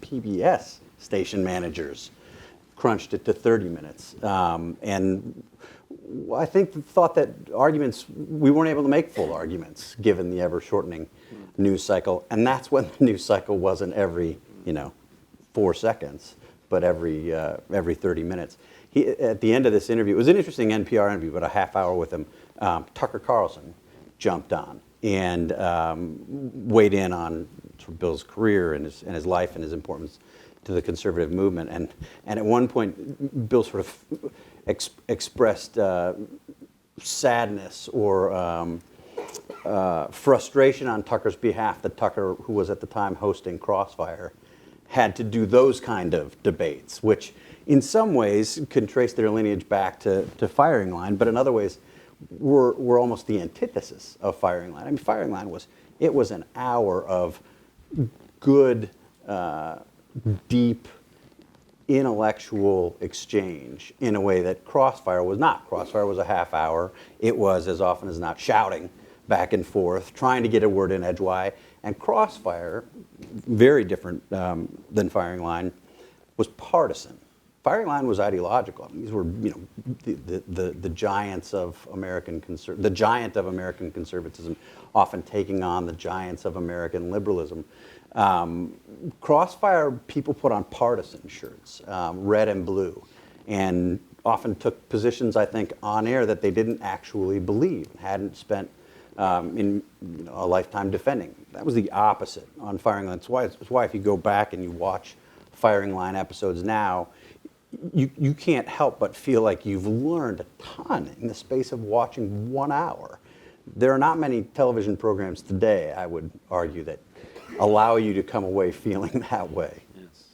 PBS station managers, crunched it to 30 minutes. And I thought that we weren't able to make full arguments given the ever-shortening news cycle, and that's when the news cycle wasn't every 4 seconds, but every 30 minutes. At the end of this interview, it was an interesting NPR interview, but a half hour with him, Tucker Carlson jumped on and weighed in on sort of Bill's career and his life and his importance to the conservative movement. And at one point, Bill sort of expressed sadness or frustration on Tucker's behalf that Tucker, who was at the time hosting Crossfire, had to do those kind of debates, which in some ways can trace their lineage back to Firing Line, but in other ways were almost the antithesis of Firing Line. I mean, Firing Line was an hour of good, deep, intellectual exchange in a way that Crossfire was not. Crossfire was a half hour. It was, as often as not, shouting back and forth, trying to get a word in edgewise. And Crossfire, very different than Firing Line, was partisan. Firing Line was ideological. I mean, these were, the giants of the giant of American conservatism, often taking on the giants of American liberalism. Crossfire, people put on partisan shirts, red and blue, and often took positions, I think, on air that they didn't actually believe, hadn't spent in a lifetime defending. That was the opposite on Firing Line. That's why if you go back and you watch Firing Line episodes now, you can't help but feel like you've learned a ton in the space of watching 1 hour. There are not many television programs today, I would argue, that allow you to come away feeling that way. Yes.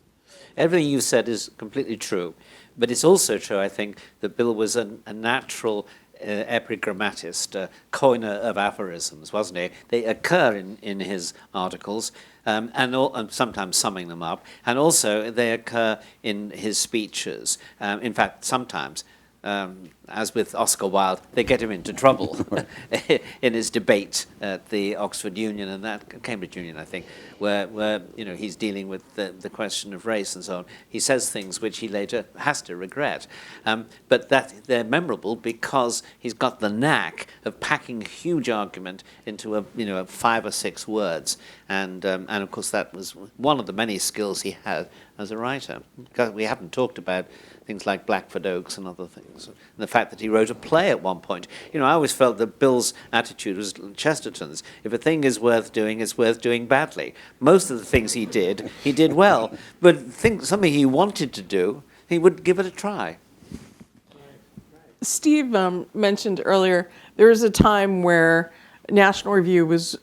Everything you said is completely true, but it's also true, I think, that Bill was a natural epigrammatist, coiner of aphorisms, wasn't he? They occur in his articles, and sometimes summing them up, and also they occur in his speeches. In fact, sometimes, as with Oscar Wilde, they get him into trouble in his debate at the Oxford Union and that Cambridge Union, I think, where he's dealing with the question of race and so on. He says things which he later has to regret, but that they're memorable because he's got the knack of packing a huge argument into 5 or 6 words, and of course that was one of the many skills he had as a writer. Because we haven't talked about things like Blackford Oaks and other things. And the fact that he wrote a play at one point. I always felt that Bill's attitude was Chesterton's. If a thing is worth doing, it's worth doing badly. Most of the things he did well. But something he wanted to do, he would give it a try. Steve mentioned earlier, there was a time where National Review was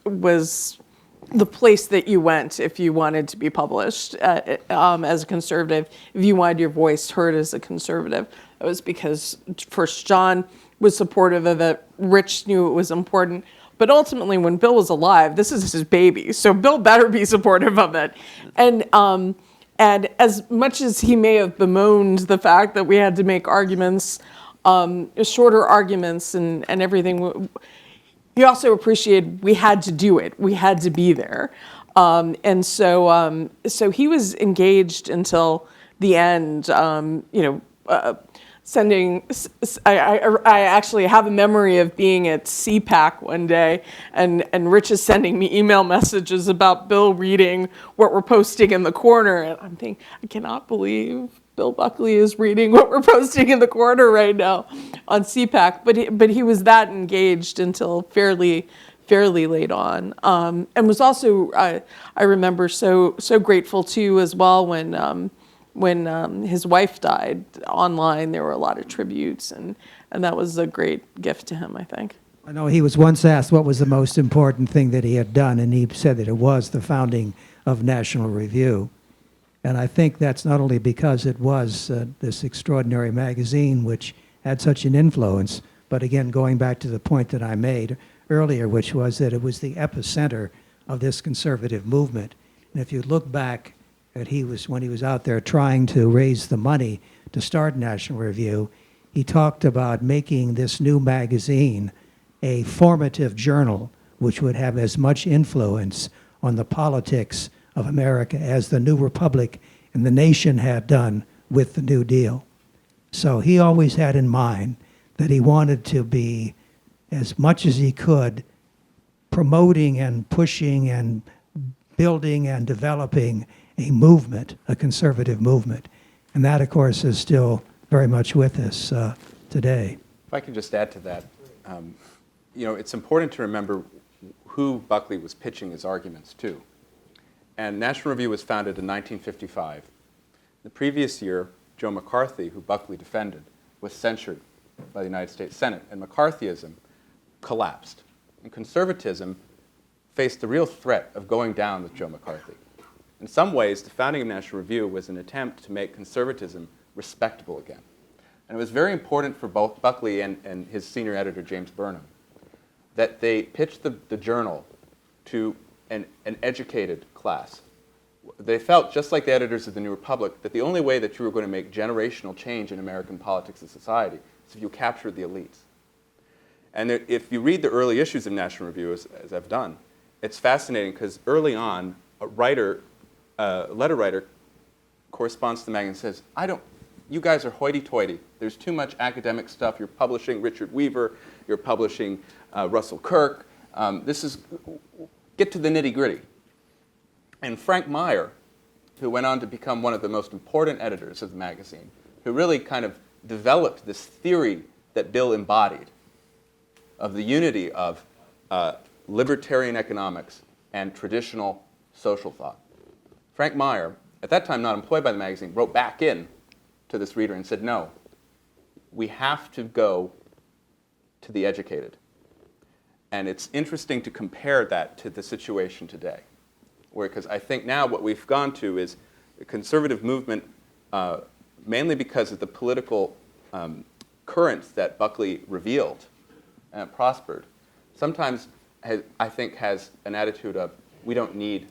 the place that you went if you wanted to be published as a conservative, if you wanted your voice heard as a conservative. It was because, first, John was supportive of it, Rich knew it was important, but ultimately when Bill was alive, this is his baby, so Bill better be supportive of it. And as much as he may have bemoaned the fact that we had to make arguments, shorter arguments and everything, he also appreciated we had to do it. We had to be there. And so he was engaged until the end, sending, I actually have a memory of being at CPAC one day, and Rich is sending me email messages about Bill reading what we're posting in the corner. And I'm thinking, I cannot believe Bill Buckley is reading what we're posting in the corner right now on CPAC. But he was that engaged until fairly late on, and was also I remember so grateful too as well when when his wife died, online there were a lot of tributes, and that was a great gift to him, I think. I know he was once asked what was the most important thing that he had done, and he said that it was the founding of National Review. And I think that's not only because it was this extraordinary magazine which had such an influence, but again, going back to the point that I made earlier, which was that it was the epicenter of this conservative movement. And if you look back at when he was out there trying to raise the money to start National Review, he talked about making this new magazine a formative journal which would have as much influence on the politics of America as the New Republic and the nation had done with the New Deal. So he always had in mind that he wanted to be, as much as he could, promoting and pushing and building and developing a movement, a conservative movement. And that, of course, is still very much with us today. If I could just add to that, it's important to remember who Buckley was pitching his arguments to. And National Review was founded in 1955. The previous year, Joe McCarthy, who Buckley defended, was censured by the United States Senate, and McCarthyism collapsed. And conservatism faced the real threat of going down with Joe McCarthy. In some ways, the founding of National Review was an attempt to make conservatism respectable again. And it was very important for both Buckley and his senior editor, James Burnham, that they pitched the journal to an educated class. They felt, just like the editors of the New Republic, that the only way that you were going to make generational change in American politics and society is if you captured the elites. And if you read the early issues of National Review, as I've done, it's fascinating because early on, a letter writer corresponds to the magazine and says, you guys are hoity-toity. There's too much academic stuff. You're publishing Richard Weaver. You're publishing Russell Kirk. Get to the nitty-gritty. And Frank Meyer, who went on to become one of the most important editors of the magazine, who really kind of developed this theory that Bill embodied of the unity of libertarian economics and traditional social thought. Frank Meyer, at that time not employed by the magazine, wrote back in to this reader and said, no, we have to go to the educated. And it's interesting to compare that to the situation today, because I think now what we've gone to is a conservative movement, mainly because of the political currents that Buckley revealed and prospered, sometimes I think has an attitude of, we don't need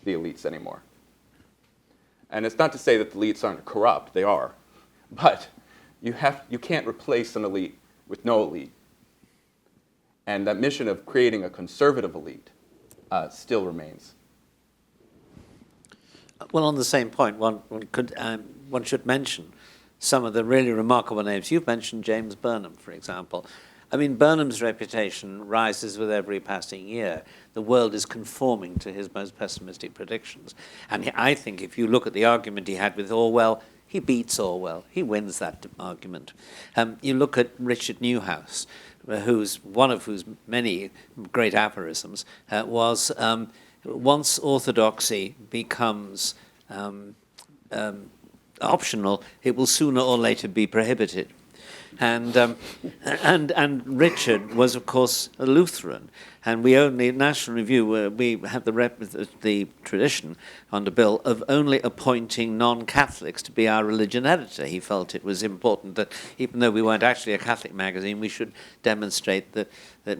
the elites anymore. And it's not to say that the elites aren't corrupt, they are. But you can't replace an elite with no elite. And that mission of creating a conservative elite still remains. Well, on the same point, one should mention some of the really remarkable names. You've mentioned James Burnham, for example. I mean, Burnham's reputation rises with every passing year. The world is conforming to his most pessimistic predictions. And I think if you look at the argument he had with Orwell, he beats Orwell. He wins that argument. You look at Richard Newhouse, one of whose many great aphorisms was, once orthodoxy becomes optional, it will sooner or later be prohibited. And Richard was, of course, a Lutheran, and we only, National Review, we have the tradition under Bill of only appointing non-Catholics to be our religion editor. He felt it was important that even though we weren't actually a Catholic magazine, we should demonstrate that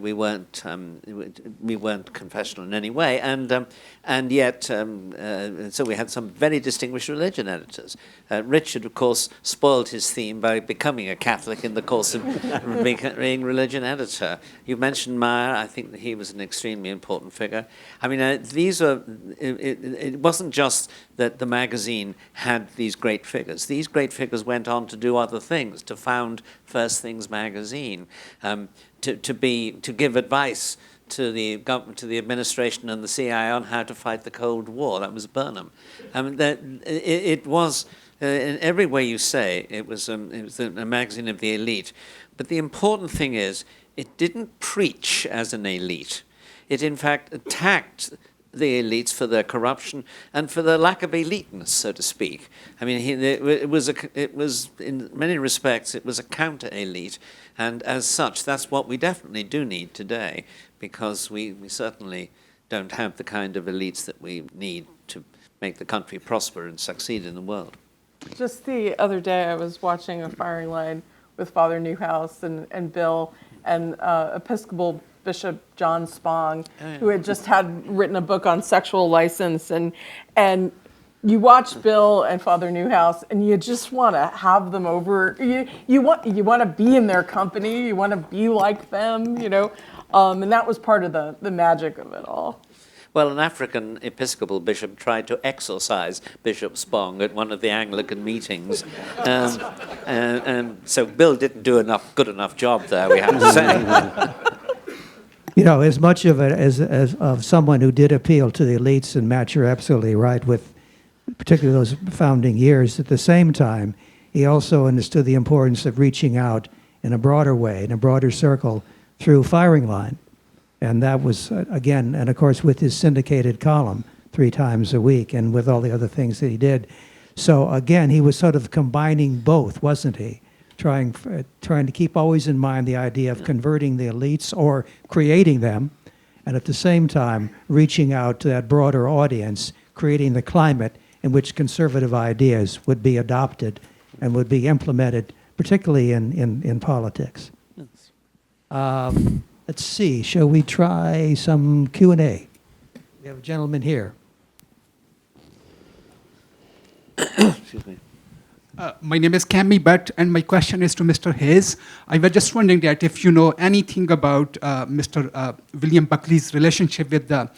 we weren't confessional in any way, and yet so we had some very distinguished religion editors. Richard, of course, spoiled his theme by becoming a Catholic in the course of being religion editor. You mentioned Meyer. I think that he was an extremely important figure. I mean, it wasn't just that the magazine had these great figures. These great figures went on to do other things, to found First Things magazine, to give advice to the government, to the administration and the CIA on how to fight the Cold War. That was Burnham. I mean, it was, in every way you say, it was a magazine of the elite. But the important thing is, it didn't preach as an elite. It, in fact, attacked the elites for their corruption and for their lack of eliteness, so to speak. I mean, it was in many respects it was a counter-elite, and as such, that's what we definitely do need today, because we certainly don't have the kind of elites that we need to make the country prosper and succeed in the world. Just the other day, I was watching a firing line with Father Newhouse and Bill and Episcopal Bishop John Spong, who had just had written a book on sexual license, and you watch Bill and Father Newhouse, and you just want to have them over. You want to be in their company. You want to be like them, and that was part of the magic of it all. Well, an African Episcopal bishop tried to exorcise Bishop Spong at one of the Anglican meetings. So Bill didn't do a good enough job there, we have to say. As much of it as of someone who did appeal to the elites, and Matt, you're absolutely right, with particularly those founding years, at the same time, he also understood the importance of reaching out in a broader way, in a broader circle, through firing line. And that was, again, and of course with his syndicated column 3 times a week and with all the other things that he did. So again, he was sort of combining both, wasn't he? Trying to keep always in mind the idea of converting the elites or creating them, and at the same time reaching out to that broader audience, creating the climate in which conservative ideas would be adopted and would be implemented, particularly in politics. Let's see, shall we try some Q&A? We have a gentleman here. Excuse me. My name is Cammy Butt, and my question is to Mr. Hayes. I was just wondering that if you know anything about Mr. William Buckley's relationship with the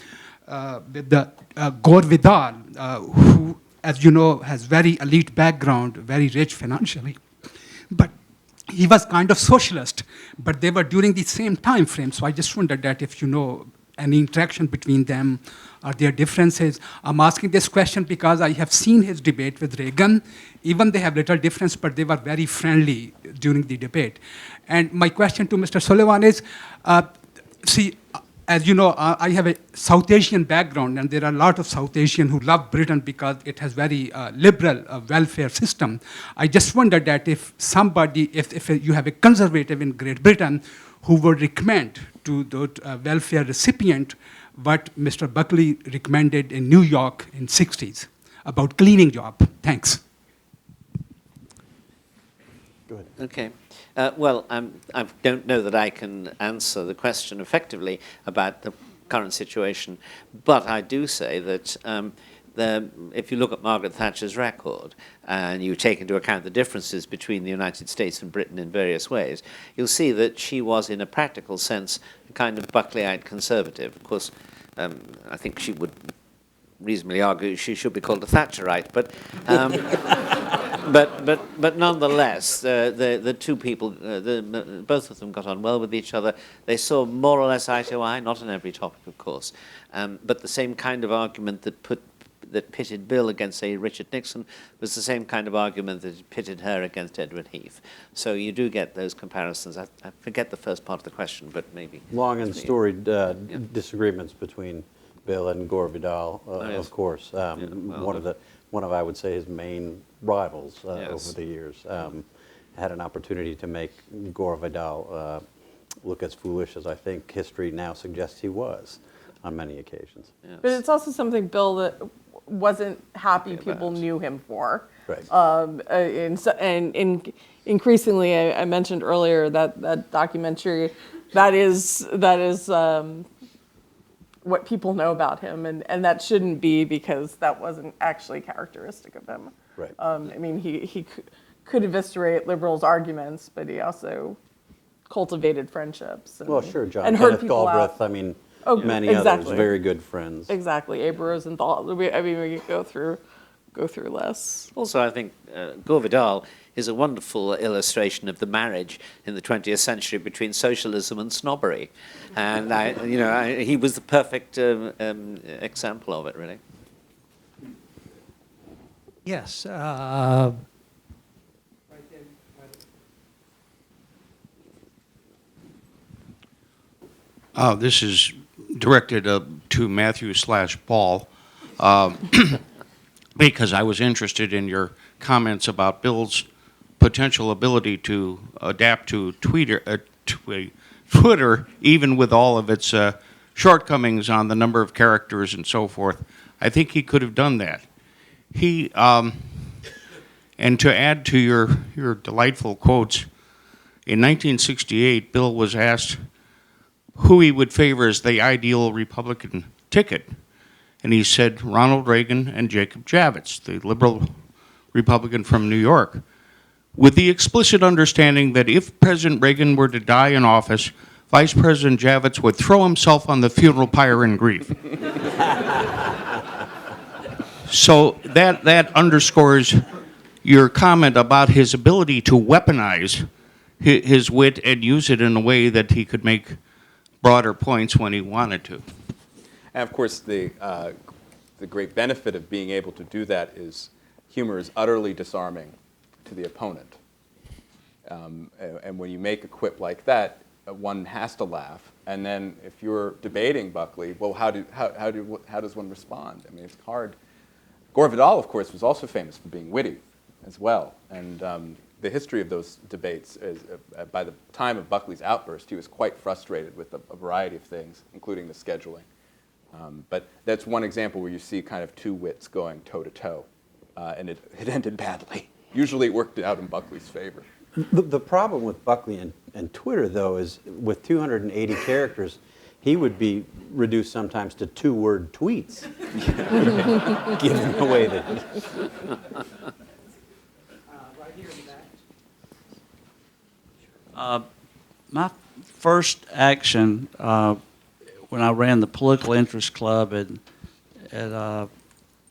Gore Vidal, who, as you know, has very elite background, very rich financially. But he was kind of socialist, but they were during the same time frame. So I just wondered that if you know any interaction between them, are there differences? I'm asking this question because I have seen his debate with Reagan. Even they have little difference, but they were very friendly during the debate. And my question to Mr. Sullivan is, as you know, I have a South Asian background, and there are a lot of South Asians who love Britain because it has very liberal welfare system. I just wonder that if somebody, if you have a conservative in Great Britain who would recommend to the welfare recipient what Mr. Buckley recommended in New York in 60s about cleaning job. Thanks. Go ahead. Okay. Well, I don't know that I can answer the question effectively about the current situation, but I do say that if you look at Margaret Thatcher's record and you take into account the differences between the United States and Britain in various ways, you'll see that she was, in a practical sense, a kind of Buckleyite conservative. Of course, I think she would reasonably argue she should be called a Thatcherite, but but nonetheless, the two people, both of them got on well with each other. They saw more or less eye to eye, not on every topic, of course, but the same kind of argument that pitted Bill against, say, Richard Nixon was the same kind of argument that pitted her against Edward Heath. So you do get those comparisons. I forget the first part of the question, but maybe. Long and storied disagreements between Bill and Gore Vidal, yes. of course. One of I would say his main rivals Yes. over the years. Had an opportunity to make Gore Vidal look as foolish as I think history now suggests he was on many occasions. Yes. But it's also something, Bill, that wasn't happy people about. knew him for. Right. And increasingly, I mentioned earlier that documentary, that is what people know about him, and that shouldn't be, because that wasn't actually characteristic of him. Right. I mean, he could eviscerate liberals' arguments, but he also cultivated friendships. And, Well, sure, John and heard Kenneth people Galbraith, out. I mean, Oh, many exactly. others, very good friends. Exactly, Abe Rosenthal. We could go through lists. Also, I think Gore Vidal is a wonderful illustration of the marriage in the 20th century between socialism and snobbery, and he was the perfect example of it, really. Yes. This is directed to Matthew/Paul because I was interested in your comments about Bill's potential ability to adapt to Twitter, even with all of its shortcomings on the number of characters and so forth. I think he could have done that. And to add to your delightful quotes, in 1968, Bill was asked who he would favor as the ideal Republican ticket. And he said Ronald Reagan and Jacob Javits, the liberal Republican from New York, with the explicit understanding that if President Reagan were to die in office, Vice President Javits would throw himself on the funeral pyre in grief. So that underscores your comment about his ability to weaponize his wit and use it in a way that he could make broader points when he wanted to. And of course, the great benefit of being able to do that is humor is utterly disarming to the opponent. And when you make a quip like that, one has to laugh. And then if you're debating Buckley, well, how does one respond? I mean, it's hard. Gore Vidal, of course, was also famous for being witty as well. And the history of those debates is, by the time of Buckley's outburst, he was quite frustrated with a variety of things, including the scheduling. But that's one example where you see kind of two wits going toe-to-toe, and it ended badly. Usually it worked out in Buckley's favor. The problem with Buckley and Twitter, though, is with 280 characters, he would be reduced sometimes to two-word tweets, given the way that... Right here in the back. My first action when I ran the political interest club in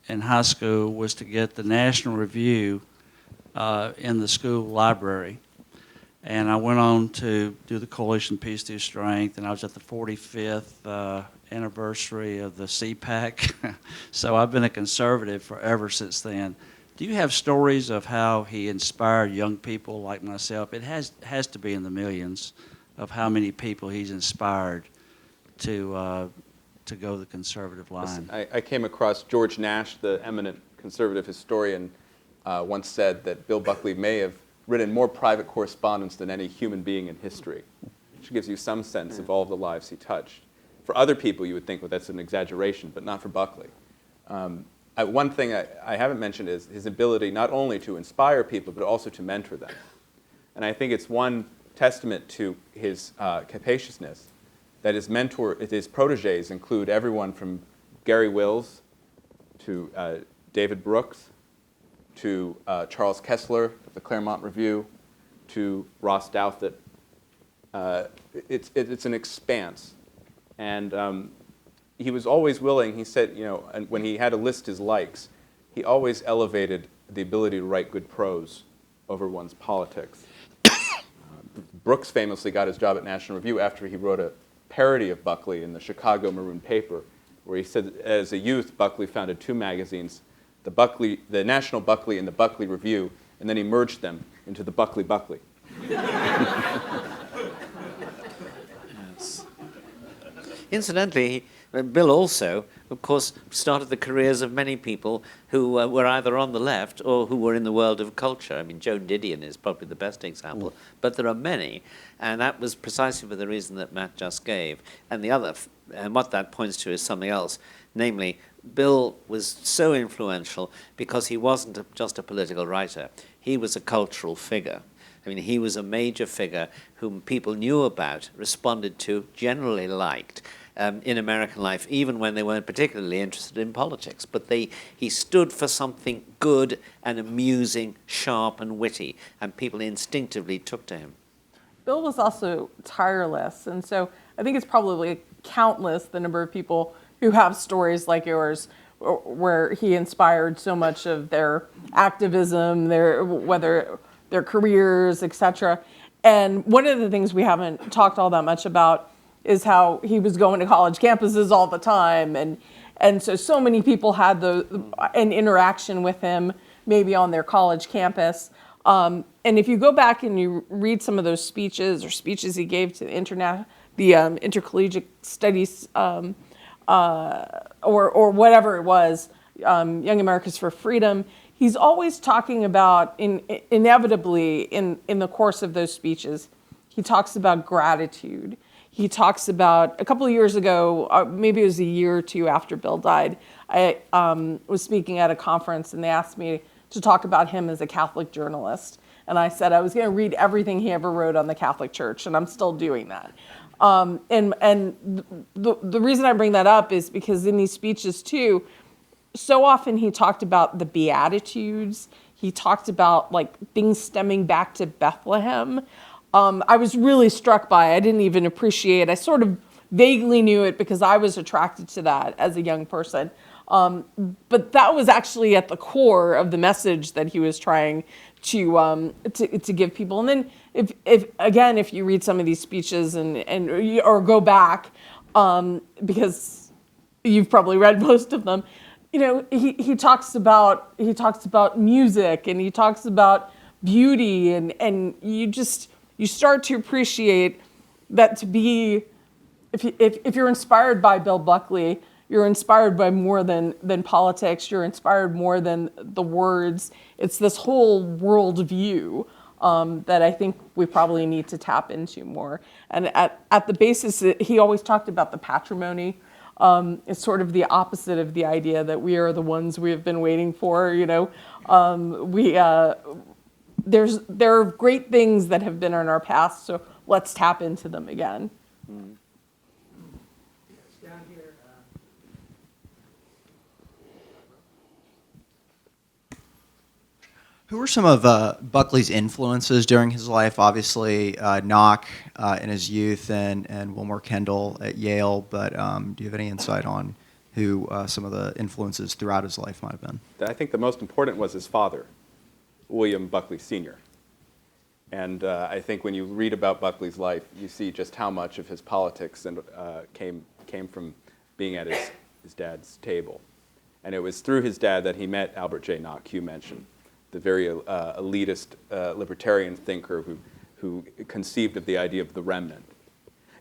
high school was to get the National Review in the school library. And I went on to do the Coalition Peace Through Strength, and I was at the 45th anniversary of the CPAC. So I've been a conservative forever since then. Do you have stories of how he inspired young people like myself? It has to be in the millions of how many people he's inspired to go the conservative line. Listen, I came across George Nash, the eminent conservative historian, once said that Bill Buckley may have written more private correspondence than any human being in history, which gives you some sense of all of the lives he touched. For other people, you would think, well, that's an exaggeration, but not for Buckley. One thing I haven't mentioned is his ability not only to inspire people, but also to mentor them. And I think it's one testament to his capaciousness that his protégés include everyone from Gary Wills to David Brooks to Charles Kessler of the Claremont Review to Ross Douthat. It's an expanse. And he was always willing, he said, and when he had to list his likes, he always elevated the ability to write good prose over one's politics. Brooks famously got his job at National Review after he wrote a parody of Buckley in the Chicago Maroon paper, where he said as a youth, Buckley founded two magazines, the National Buckley and the Buckley Review, and then he merged them into the Buckley Buckley. Yes. Incidentally, Bill also, of course, started the careers of many people who were either on the left or who were in the world of culture. I mean, Joan Didion is probably the best example, but there are many, and that was precisely for the reason that Matt just gave. And and what that points to is something else, namely, Bill was so influential because he wasn't just a political writer. He was a cultural figure. I mean, he was a major figure whom people knew about, responded to, generally liked in American life, even when they weren't particularly interested in politics. But he stood for something good and amusing, sharp and witty, and people instinctively took to him. Bill was also tireless, and so I think it's probably countless the number of people who have stories like yours where he inspired so much of their activism, whether their careers, etc. And one of the things we haven't talked all that much about is how he was going to college campuses all the time, and so many people had an interaction with him maybe on their college campus. And if you go back and you read some of those speeches he gave to the intercollegiate studies or whatever it was, Young Americans for Freedom, he's always talking about, inevitably in the course of those speeches, he talks about gratitude. He talks about, a couple of years ago, maybe it was a year or two after Bill died, I was speaking at a conference and they asked me to talk about him as a Catholic journalist. And I said I was going to read everything he ever wrote on the Catholic Church, and I'm still doing that. And the reason I bring that up is because in these speeches too, so often he talked about the Beatitudes. He talked about like things stemming back to Bethlehem. I was really struck by it. I didn't even appreciate it. I sort of vaguely knew it because I was attracted to that as a young person. But that was actually at the core of the message that he was trying to give people. And then if you read some of these speeches or go back, because you've probably read most of them, you know, he talks about music and he talks about beauty and you start to appreciate that to be, if you're inspired by Bill Buckley, you're inspired by more than politics. You're inspired more than the words. It's this whole world view that I think we probably need to tap into more. And at the basis, he always talked about the patrimony. It's sort of the opposite of the idea that we are the ones we have been waiting for. You know, there are great things that have been in our past, so let's tap into them again. Mm. Who were some of Buckley's influences during his life? Obviously, Knock in his youth and Wilmer Kendall at Yale, but do you have any insight on who some of the influences throughout his life might have been? I think the most important was his father, William Buckley Sr. And I think when you read about Buckley's life, you see just how much of his politics came from being at his dad's table. And it was through his dad that he met Albert J. Knock, you mentioned, the very elitist libertarian thinker who conceived of the idea of the remnant.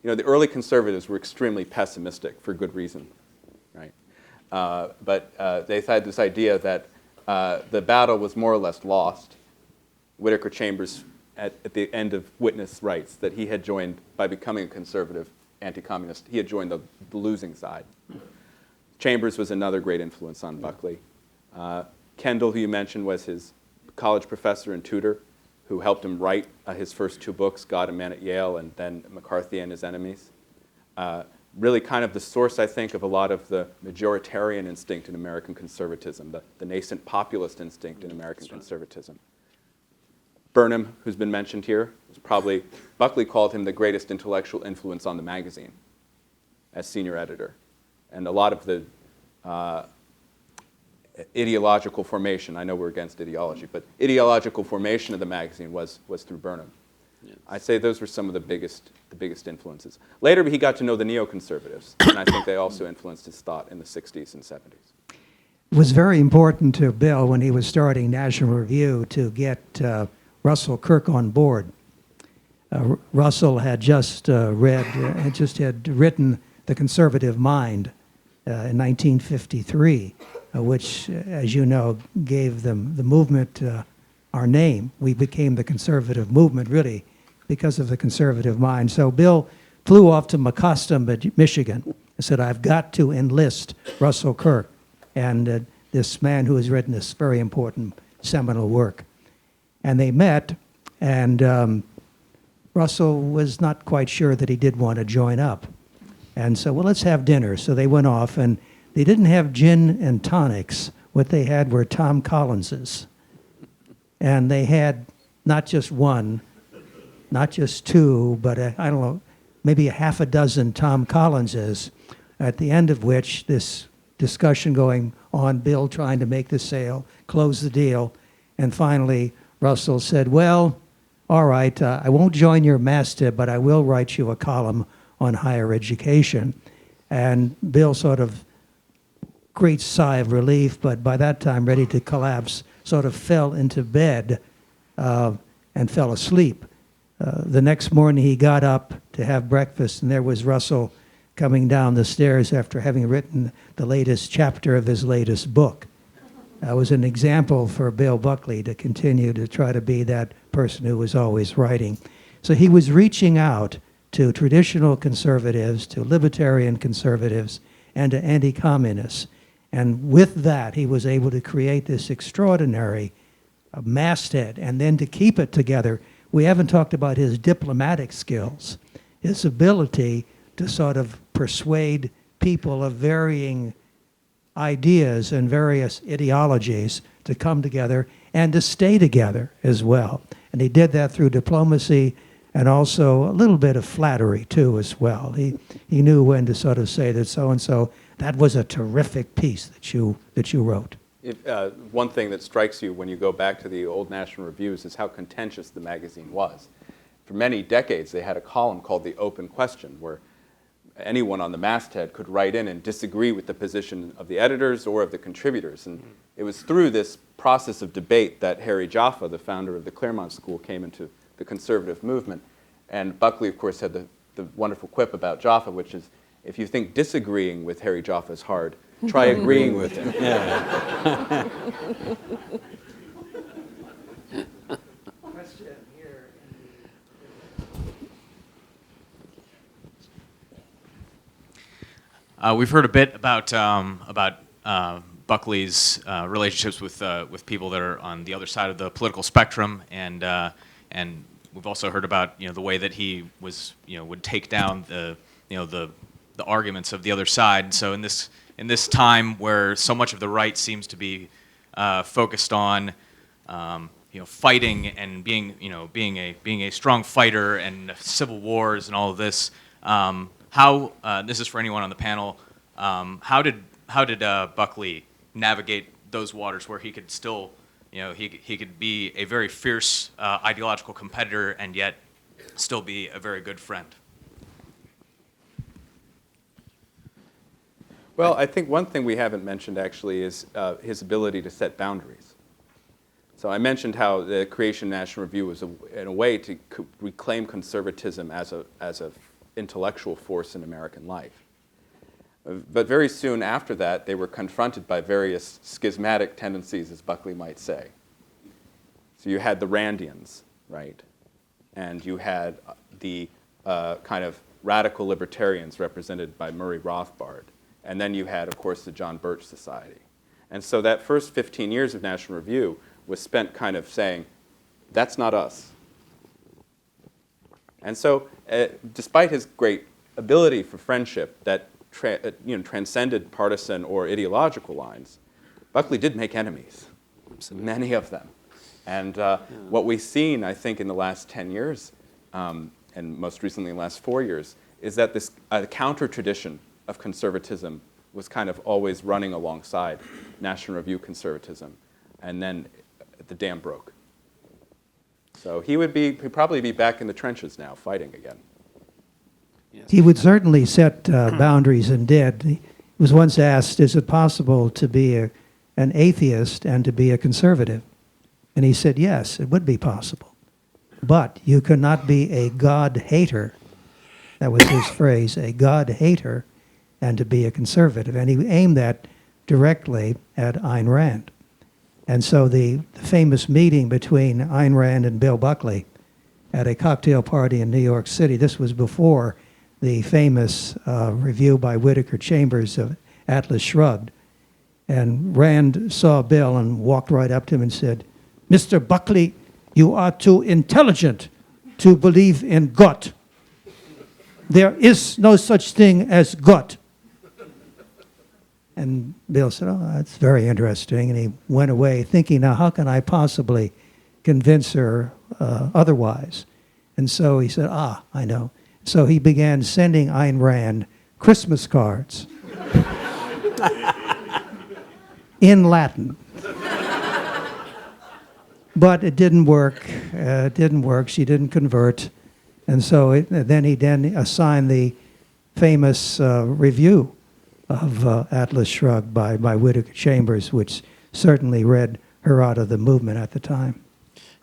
You know, the early conservatives were extremely pessimistic for good reason, right? But they had this idea that the battle was more or less lost. Whittaker Chambers, at the end of witness rights, that he had joined by becoming a conservative anti-communist, he had joined the losing side. Chambers was another great influence on Buckley. Kendall, who you mentioned, was his college professor and tutor who helped him write his first two books, God and Man at Yale, and then McCarthy and His Enemies. Really kind of the source, I think, of a lot of the majoritarian instinct in American conservatism, the nascent populist instinct in American conservatism. Burnham, who's been mentioned here, was probably, Buckley called him the greatest intellectual influence on the magazine as senior editor. And a lot of the ideological formation, I know we're against ideology, but ideological formation of the magazine was through Burnham. Yes. I'd say those were some of the biggest influences. Later, he got to know the neoconservatives, and I think they also influenced his thought in the 60s and 70s. It was very important to Bill when he was starting National Review to get Russell Kirk on board. Russell had just had written The Conservative Mind in 1953, which, as you know, gave the movement our name. We became the conservative movement, really, because of The Conservative Mind. So Bill flew off to Macuston, Michigan, and said, I've got to enlist Russell Kirk, and this man who has written this very important seminal work. And they met, and Russell was not quite sure that he did want to join up. And so, well, let's have dinner. So they went off, and they didn't have gin and tonics. What they had were Tom Collinses. And they had not just one, not just two, but I don't know, maybe a half a dozen Tom Collinses, at the end of which this discussion going on, Bill trying to make the sale, close the deal, and finally Russell said, well, all right, I won't join your masthead, but I will write you a column on higher education. And Bill sort of, great sigh of relief, but by that time ready to collapse, sort of fell into bed and fell asleep. The next morning he got up to have breakfast, and there was Russell coming down the stairs after having written the latest chapter of his latest book. That was an example for Bill Buckley to continue to try to be that person who was always writing. So he was reaching out to traditional conservatives, to libertarian conservatives, and to anti-communists. And with that, he was able to create this extraordinary masthead, and then to keep it together. We haven't talked about his diplomatic skills, his ability to sort of persuade people of varying ideas and various ideologies to come together and to stay together as well. And he did that through diplomacy and also a little bit of flattery too as well. He knew when to sort of say that so-and-so, that was a terrific piece that you wrote. One thing that strikes you when you go back to the old National Reviews is how contentious the magazine was. For many decades, they had a column called The Open Question, where anyone on the masthead could write in and disagree with the position of the editors or of the contributors. And it was through this process of debate that Harry Jaffa, the founder of the Claremont School, came into the conservative movement. And Buckley, of course, had the wonderful quip about Jaffa, which is, if you think disagreeing with Harry Jaffa is hard, try agreeing with him. Yeah. We've heard a bit about Buckley's relationships with people that are on the other side of the political spectrum, and we've also heard about the way that he was would take down the arguments of the other side. So in this time where so much of the right seems to be focused on fighting and being a strong fighter and civil wars and all of this. How this is for anyone on the panel. How did Buckley navigate those waters where he could still, he could be a very fierce ideological competitor and yet still be a very good friend? Well, I think one thing we haven't mentioned actually is his ability to set boundaries. So I mentioned how the creation of National Review was in a way to reclaim conservatism as a intellectual force in American life. But very soon after that, they were confronted by various schismatic tendencies, as Buckley might say. So you had the Randians, right? And you had the kind of radical libertarians represented by Murray Rothbard. And then you had, of course, the John Birch Society. And so that first 15 years of National Review was spent kind of saying, that's not us. And so, despite his great ability for friendship that transcended partisan or ideological lines, Buckley did make enemies, many of them. And what we've seen, I think, in the last 10 years, and most recently in the last 4 years, is that this counter-tradition of conservatism was kind of always running alongside National Review conservatism. And then the dam broke. So he'd probably be back in the trenches now, fighting again. Yes. He would certainly set boundaries and did. He was once asked, is it possible to be an atheist and to be a conservative? And he said, yes, it would be possible. But you cannot be a God hater. That was his phrase, a God hater, and to be a conservative. And he aimed that directly at Ayn Rand. And so the famous meeting between Ayn Rand and Bill Buckley at a cocktail party in New York City, this was before the famous review by Whittaker Chambers of Atlas Shrugged. And Rand saw Bill and walked right up to him and said, Mr. Buckley, you are too intelligent to believe in God. There is no such thing as God. And Bill said, oh, that's very interesting. And he went away thinking, now how can I possibly convince her otherwise? And so he said, I know. So he began sending Ayn Rand Christmas cards in Latin. But it didn't work. She didn't convert. And so then he assigned the famous review of Atlas Shrugged by Whittaker Chambers, which certainly read her out of the movement at the time.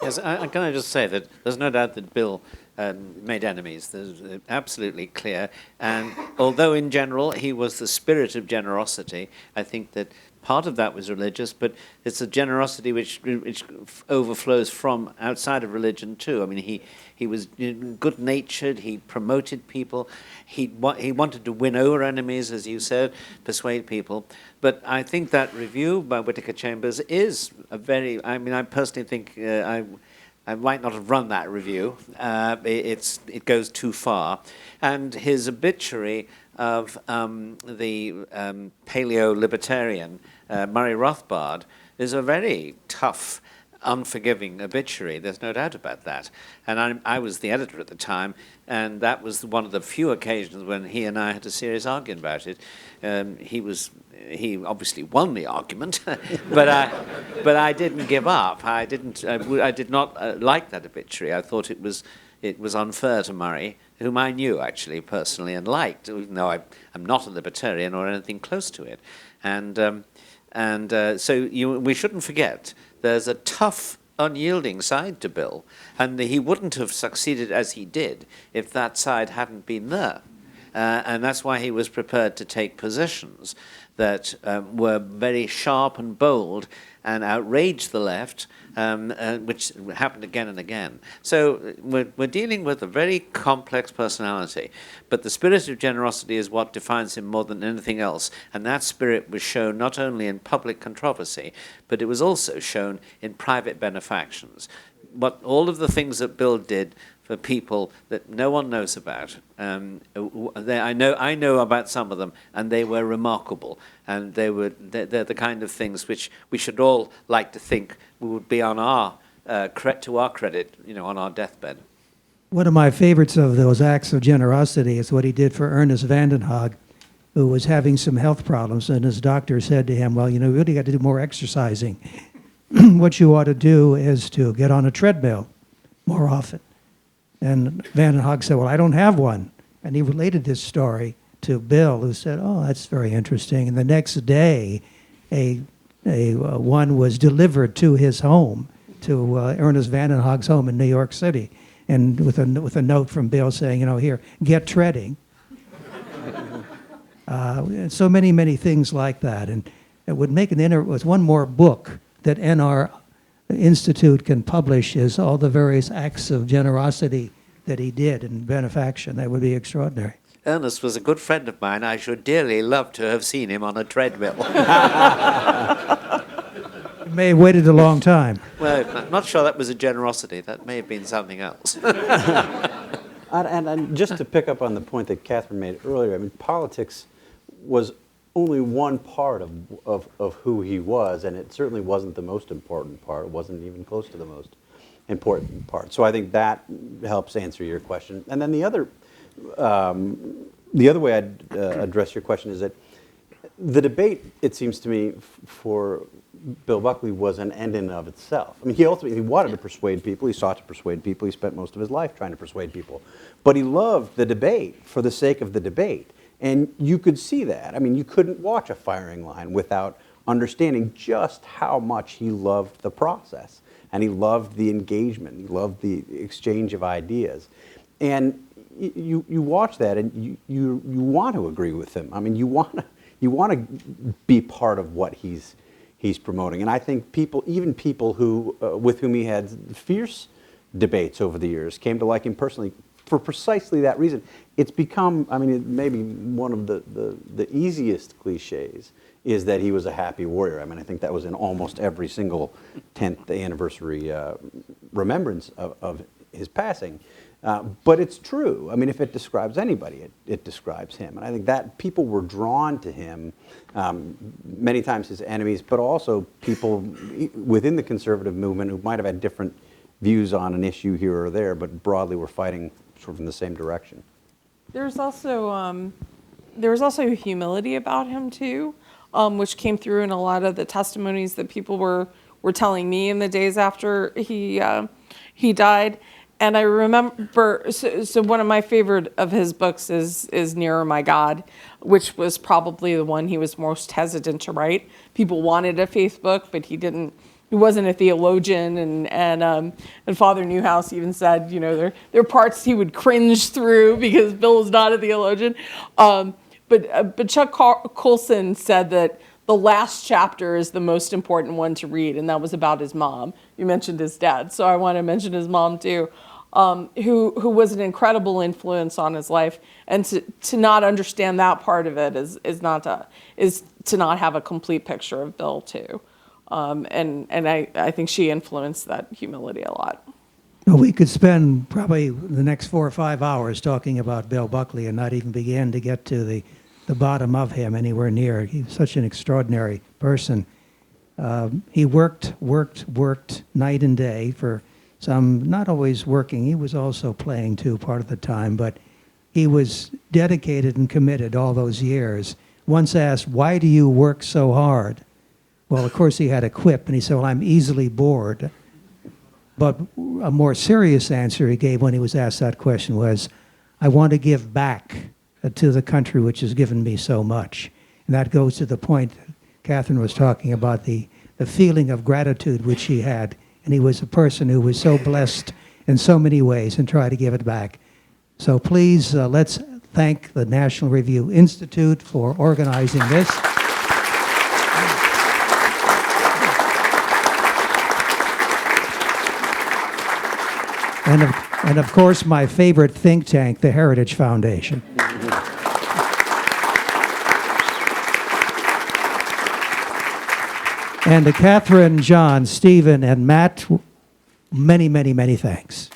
Yes, can I just say that there's no doubt that Bill made enemies. There's absolutely clear. And although in general he was the spirit of generosity, I think that part of that was religious, but it's a generosity which overflows from outside of religion too. I mean, he was good-natured. He promoted people. He wanted to win over enemies, as you said, persuade people. But I think that review by Whittaker Chambers is a very. I mean, I personally think I might not have run that review. It goes too far, and his obituary of the paleo-libertarian Murray Rothbard is a very tough, unforgiving obituary. There's no doubt about that. And I was the editor at the time, and that was one of the few occasions when he and I had a serious argument about it. He obviously won the argument, but I didn't give up. I did not like that obituary. I thought it was unfair to Murray, whom I knew actually personally and liked, even though I'm not a libertarian or anything close to it. So we shouldn't forget there's a tough, unyielding side to Bill, and he wouldn't have succeeded as he did if that side hadn't been there. And that's why he was prepared to take positions that were very sharp and bold and outraged the left, which happened again and again. So we're dealing with a very complex personality, but the spirit of generosity is what defines him more than anything else, and that spirit was shown not only in public controversy, but it was also shown in private benefactions. All of the things that Bill did for people that no one knows about. I know about some of them, and they were remarkable. And they're the kind of things which we should all like to think would be on to our credit, on our deathbed. One of my favorites of those acts of generosity is what he did for Ernest Vandenhoeg, who was having some health problems, and his doctor said to him, well, you really got to do more exercising. What you ought to do is to get on a treadmill more often. And Vandenhoeg said, well, I don't have one. And he related this story to Bill, who said, oh, that's very interesting. And the next day, one was delivered to his home, to Ernest Vandenhoeg's home in New York City, and with a note from Bill saying, here, get treading. And so many things like that. And it would make was one more book that NR Institute can publish is all the various acts of generosity that he did in benefaction. That would be extraordinary. Ernest was a good friend of mine. I should dearly love to have seen him on a treadmill. He may have waited a long time. Well, I'm not sure that was a generosity. That may have been something else. And just to pick up on the point that Catherine made earlier, I mean, politics was only one part of who he was, and it certainly wasn't the most important part. It wasn't even close to the most important part. So I think that helps answer your question. And then the other way I'd address your question is that the debate, it seems to me, for Bill Buckley was an end in of itself. I mean, he ultimately wanted to persuade people. He sought to persuade people. He spent most of his life trying to persuade people. But he loved the debate for the sake of the debate. And you could see that. I mean, you couldn't watch a firing line without understanding just how much he loved the process. And he loved the engagement. He loved the exchange of ideas. And you watch that, and you want to agree with him. I mean, you want to be part of what he's promoting. And I think even people who with whom he had fierce debates over the years came to like him personally for precisely that reason. It's become, I mean, it may be one of the easiest cliches is that he was a happy warrior. I mean, I think that was in almost every single 10th anniversary remembrance of his passing. But it's true. I mean, if it describes anybody, it describes him. And I think that people were drawn to him, many times his enemies, but also people within the conservative movement who might have had different views on an issue here or there, but broadly were fighting sort of in the same direction. There was also humility about him too, which came through in a lot of the testimonies that people were telling me in the days after he died. And I remember, so one of my favorite of his books is Nearer My God, which was probably the one he was most hesitant to write. People wanted a faith book, but he didn't he wasn't a theologian, and Father Newhouse even said, you know, there are parts he would cringe through because Bill was not a theologian. But Chuck Colson said that the last chapter is the most important one to read, and that was about his mom. You mentioned his dad, so I want to mention his mom too, who was an incredible influence on his life. And to not understand that part of it is to not have a complete picture of Bill too. And I think she influenced that humility a lot. Well, we could spend probably the next 4 or 5 hours talking about Bill Buckley and not even begin to get to the bottom of him anywhere near. He was such an extraordinary person. He worked night and day for some, not always working. He was also playing too part of the time, but he was dedicated and committed all those years. Once asked, why do you work so hard? Well, of course, he had a quip, and he said, well, I'm easily bored. But a more serious answer he gave when he was asked that question was, I want to give back to the country which has given me so much. And that goes to the point Catherine was talking about, the feeling of gratitude which he had. And he was a person who was so blessed in so many ways and try to give it back. So please, let's thank the National Review Institute for organizing this. And of course, my favorite think tank, the Heritage Foundation. And to Catherine, John, Stephen, and Matt, many, many, many thanks.